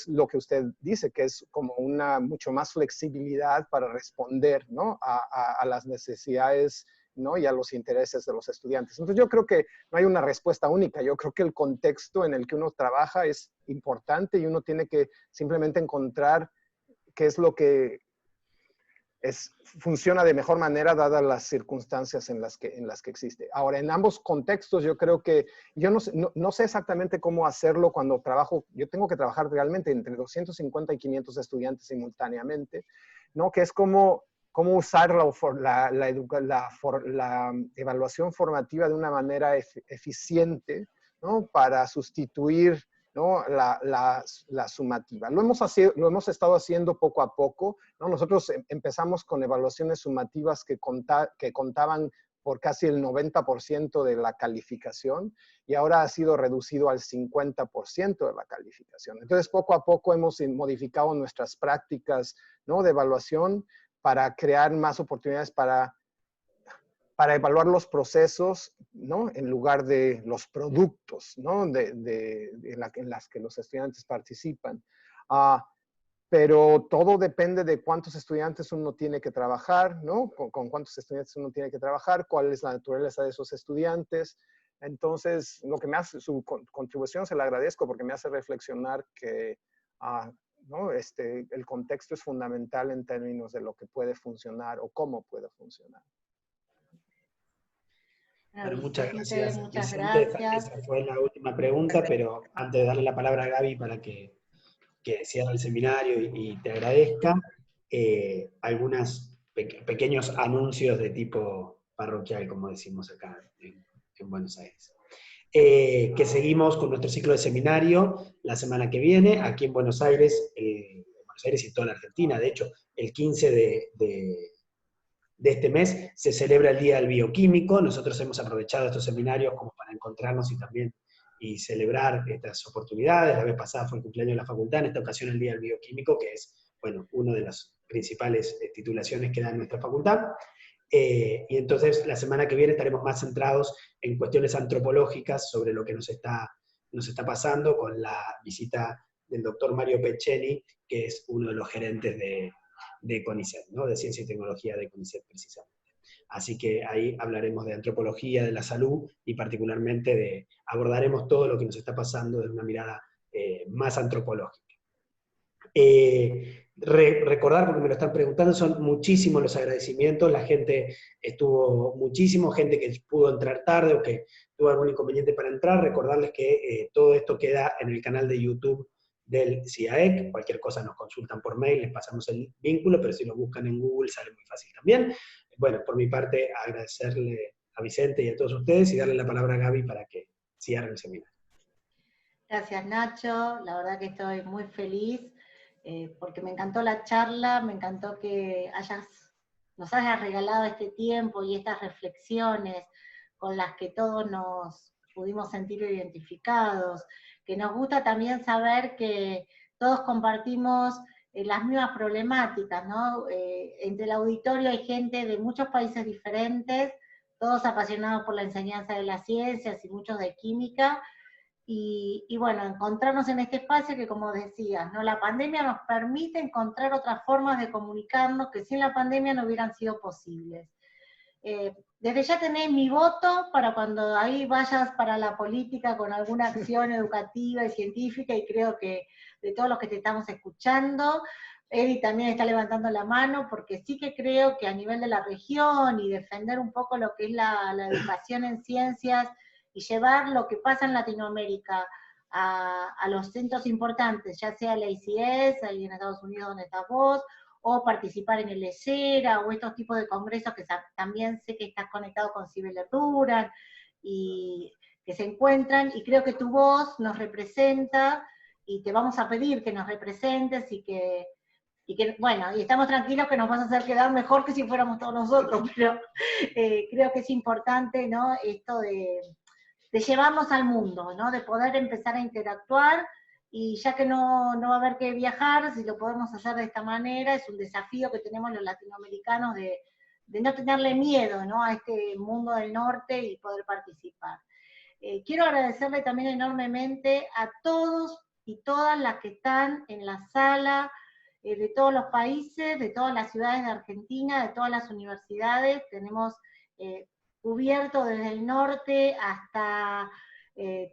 lo que usted dice, que es como una mucho más flexibilidad para responder, ¿no? a las necesidades, ¿no? Y a los intereses de los estudiantes. Entonces yo creo que no hay una respuesta única. Yo creo que el contexto en el que uno trabaja es importante y uno tiene que simplemente encontrar qué es lo que funciona de mejor manera dadas las circunstancias en las que existe. Ahora, en ambos contextos yo creo que, yo no sé exactamente cómo hacerlo cuando trabajo, yo tengo que trabajar realmente entre 250 y 500 estudiantes simultáneamente, ¿no? Que es como usar la evaluación formativa de una manera eficiente, ¿no? Para sustituir, ¿no? la sumativa. Lo hemos estado haciendo poco a poco, ¿no? Nosotros empezamos con evaluaciones sumativas que contaban por casi el 90% de la calificación y ahora ha sido reducido al 50% de la calificación. Entonces, poco a poco hemos modificado nuestras prácticas, ¿no? De evaluación para crear más oportunidades para evaluar los procesos, ¿no? En lugar de los productos, ¿no? En las que los estudiantes participan. Pero todo depende de cuántos estudiantes uno tiene que trabajar, ¿no? Con cuántos estudiantes uno tiene que trabajar, cuál es la naturaleza de esos estudiantes. Entonces, lo que me hace, su contribución se la agradezco porque me hace reflexionar que ¿no? El contexto es fundamental en términos de lo que puede funcionar o cómo puede funcionar. Bueno, muchas gracias. Muchas Vicente. gracias. Esa fue la última pregunta, pero antes de darle la palabra a Gaby para que cierre el seminario y te agradezca, algunos pequeños anuncios de tipo parroquial, como decimos acá en Buenos Aires. Que seguimos con nuestro ciclo de seminario la semana que viene, aquí en Buenos Aires y toda la Argentina. De hecho, el 15 de este mes se celebra el Día del Bioquímico. Nosotros hemos aprovechado estos seminarios como para encontrarnos y celebrar estas oportunidades. La vez pasada fue el cumpleaños de la facultad, en esta ocasión el Día del Bioquímico, que es, bueno, una de las principales titulaciones que da en nuestra facultad. Y entonces la semana que viene estaremos más centrados en cuestiones antropológicas sobre lo que nos está pasando con la visita del doctor Mario Pecceni, que es uno de los gerentes de CONICET, ¿no? De Ciencia y Tecnología de CONICET precisamente. Así que ahí hablaremos de antropología de la salud y particularmente abordaremos todo lo que nos está pasando desde una mirada más antropológica. Recordar, porque me lo están preguntando, son muchísimos los agradecimientos, la gente estuvo muchísimo, gente que pudo entrar tarde o que tuvo algún inconveniente para entrar, recordarles que todo esto queda en el canal de YouTube del CIAEC, cualquier cosa nos consultan por mail, les pasamos el vínculo, pero si lo buscan en Google sale muy fácil también. Bueno, por mi parte, agradecerle a Vicente y a todos ustedes y darle la palabra a Gaby para que cierre el seminario. Gracias, Nacho, la verdad que estoy muy feliz. Porque me encantó la charla, me encantó que nos hayas regalado este tiempo y estas reflexiones con las que todos nos pudimos sentir identificados, que nos gusta también saber que todos compartimos las mismas problemáticas, ¿no? Entre el auditorio hay gente de muchos países diferentes, todos apasionados por la enseñanza de las ciencias y muchos de química, y bueno, encontrarnos en este espacio que, como decías, ¿no? La pandemia nos permite encontrar otras formas de comunicarnos que sin la pandemia no hubieran sido posibles. Desde ya tenés mi voto para cuando ahí vayas para la política con alguna acción educativa y científica, y creo que de todos los que te estamos escuchando, Eddie también está levantando la mano, porque sí que creo que a nivel de la región y defender un poco lo que es la educación en ciencias, y llevar lo que pasa en Latinoamérica a los centros importantes, ya sea la ICS, ahí en Estados Unidos donde estás vos, o participar en el ESERA, o estos tipos de congresos que también sé que estás conectado con Cibelerduran, y que se encuentran, y creo que tu voz nos representa, y te vamos a pedir que nos representes, y que bueno, y estamos tranquilos que nos vas a hacer quedar mejor que si fuéramos todos nosotros, pero creo que es importante, ¿no? Esto de llevarnos al mundo, ¿no? De poder empezar a interactuar y ya que no va a haber que viajar, si lo podemos hacer de esta manera, es un desafío que tenemos los latinoamericanos de no tenerle miedo, ¿no?, a este mundo del norte y poder participar. Quiero agradecerle también enormemente a todos y todas las que están en la sala, de todos los países, de todas las ciudades de Argentina, de todas las universidades. Tenemos cubierto desde el norte hasta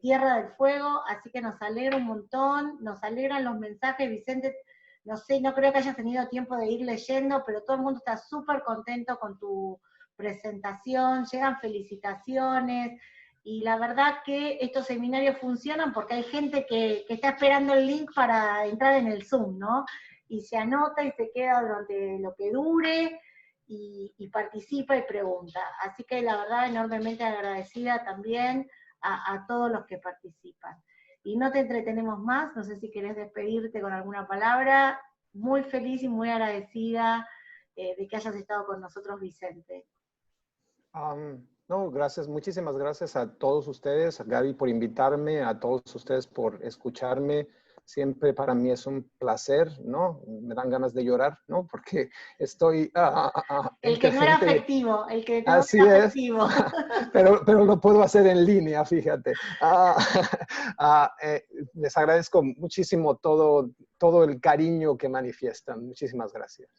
Tierra del Fuego, así que nos alegra un montón, nos alegran los mensajes. Vicente, no sé, no creo que hayas tenido tiempo de ir leyendo, pero todo el mundo está súper contento con tu presentación, llegan felicitaciones, y la verdad que estos seminarios funcionan porque hay gente que está esperando el link para entrar en el Zoom, ¿no? Y se anota y se queda durante lo que dure, y participa y pregunta. Así que la verdad, enormemente agradecida también a todos los que participan. Y no te entretenemos más, no sé si querés despedirte con alguna palabra. Muy feliz y muy agradecida de que hayas estado con nosotros, Vicente. No, gracias, muchísimas gracias a todos ustedes, a Gaby por invitarme, a todos ustedes por escucharme. Siempre para mí es un placer, ¿no? Me dan ganas de llorar, ¿no? Porque estoy... el que no era afectivo, el que no así era es, afectivo. pero lo puedo hacer en línea, fíjate. Les agradezco muchísimo todo el cariño que manifiestan. Muchísimas gracias.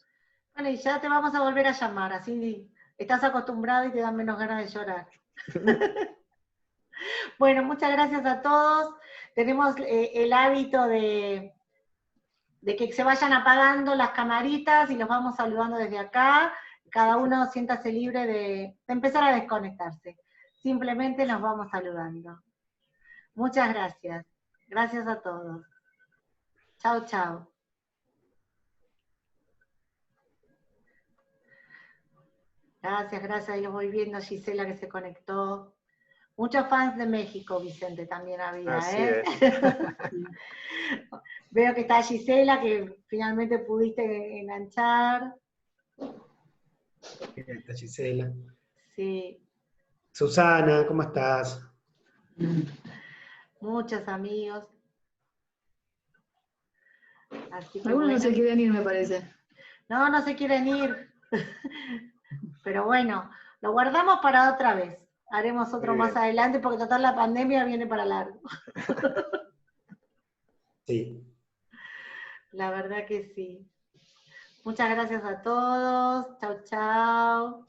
Bueno, y ya te vamos a volver a llamar, así estás acostumbrado y te dan menos ganas de llorar. Bueno, muchas gracias a todos. Tenemos el hábito de que se vayan apagando las camaritas y los vamos saludando desde acá. Cada uno siéntase libre de empezar a desconectarse. Simplemente nos vamos saludando. Muchas gracias. Gracias a todos. Chao, chao. Gracias, gracias. Ahí los voy viendo, Gisela que se conectó. Muchos fans de México, Vicente, también había, Así ¿eh? es. Veo que está Gisela, que finalmente pudiste enganchar. Está Gisela. Sí. Susana, ¿cómo estás? Muchos amigos. Así que Algunos bueno. no se quieren ir, me parece. No, no se quieren ir. Pero bueno, lo guardamos para otra vez. Haremos otro más adelante, porque total la pandemia viene para largo. Sí. La verdad que sí. Muchas gracias a todos. Chau, chau.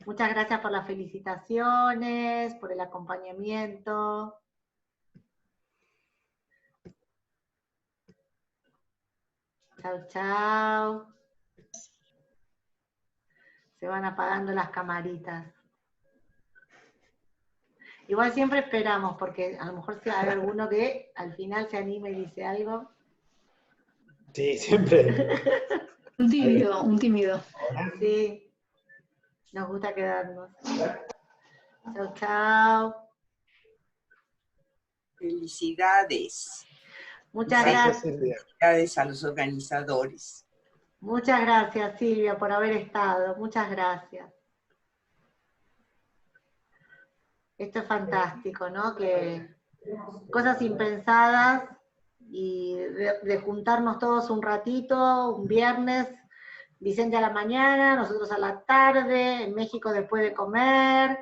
Muchas gracias por las felicitaciones, por el acompañamiento. Chau, chau. Se van apagando las camaritas. Igual siempre esperamos, porque a lo mejor si hay alguno que al final se anime y dice algo. Sí, siempre. Un tímido. Sí, nos gusta quedarnos. Chau, chau. Felicidades. Muchas gracias. Felicidades a los organizadores. Muchas gracias, Silvia, por haber estado. Muchas gracias. Esto es fantástico, ¿no? Que cosas impensadas y de juntarnos todos un ratito, un viernes, Vicente a la mañana, nosotros a la tarde, en México después de comer,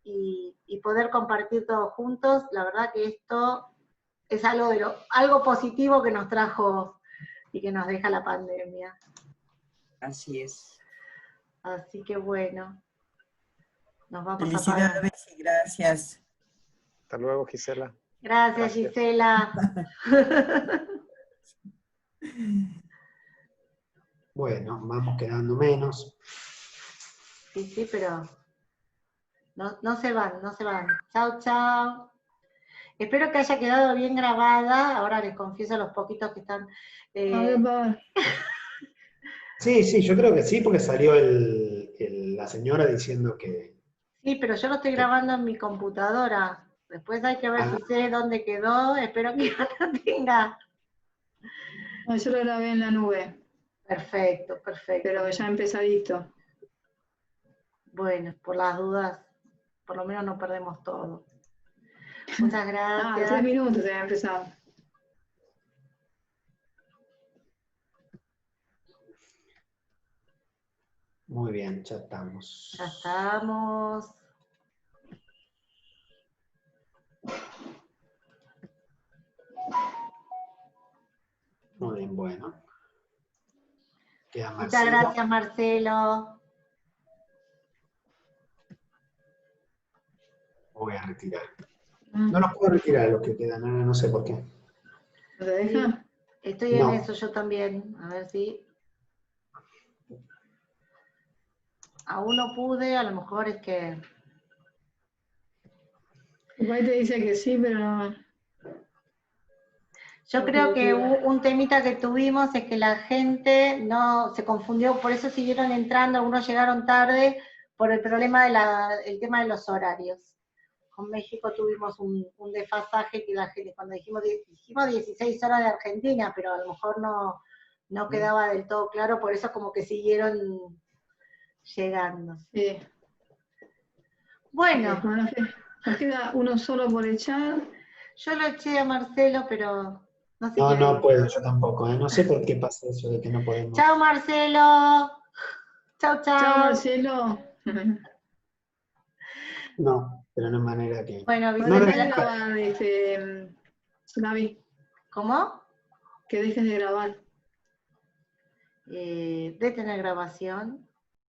y poder compartir todos juntos. La verdad que esto es algo positivo que nos trajo y que nos deja la pandemia. Así es. Así que bueno, nos vamos a Felicidades y gracias. Hasta luego, Gisela. Gracias, Gisela. Bueno, vamos quedando menos. Sí, pero no se van, no se van. Chau, chau. Espero que haya quedado bien grabada. Ahora les confieso a los poquitos que están... Sí, yo creo que sí, porque salió la señora diciendo que... Sí, pero yo lo estoy grabando en mi computadora. Después hay que ver si sé dónde quedó. Espero que la tenga. No, yo lo grabé en la nube. Perfecto, perfecto. Pero ya empezadito. Bueno, por las dudas, por lo menos no perdemos todo. Muchas gracias. 3 minutos se había empezado. Muy bien, ya estamos. Ya estamos. Muy bien, bueno. Queda Muchas Marcelo. gracias, Marcelo. Voy a retirar. No los puedo retirar los que quedan, no sé por qué. ¿Te deja? Estoy en No. eso yo también. A ver si... Aún no pude, a lo mejor es que... Igual te dice que sí, pero no. Yo creo que un temita que tuvimos es que la gente no se confundió, por eso siguieron entrando, algunos llegaron tarde, por el problema el tema de los horarios. Con México tuvimos un desfasaje que la gente, cuando dijimos 16 horas de Argentina, pero a lo mejor no quedaba del todo claro, por eso como que siguieron llegando. Sí. Bueno. Nos queda uno solo por echar. Yo lo eché a Marcelo, pero no sé. No puedo, yo tampoco. No sé por qué pasa eso de que no podemos. Chao, Marcelo. Chao, chao. Chao, Marcelo. No, pero no hay manera que... Bueno, no Gaby. ¿Cómo? Que dejes de grabar. Detener grabación.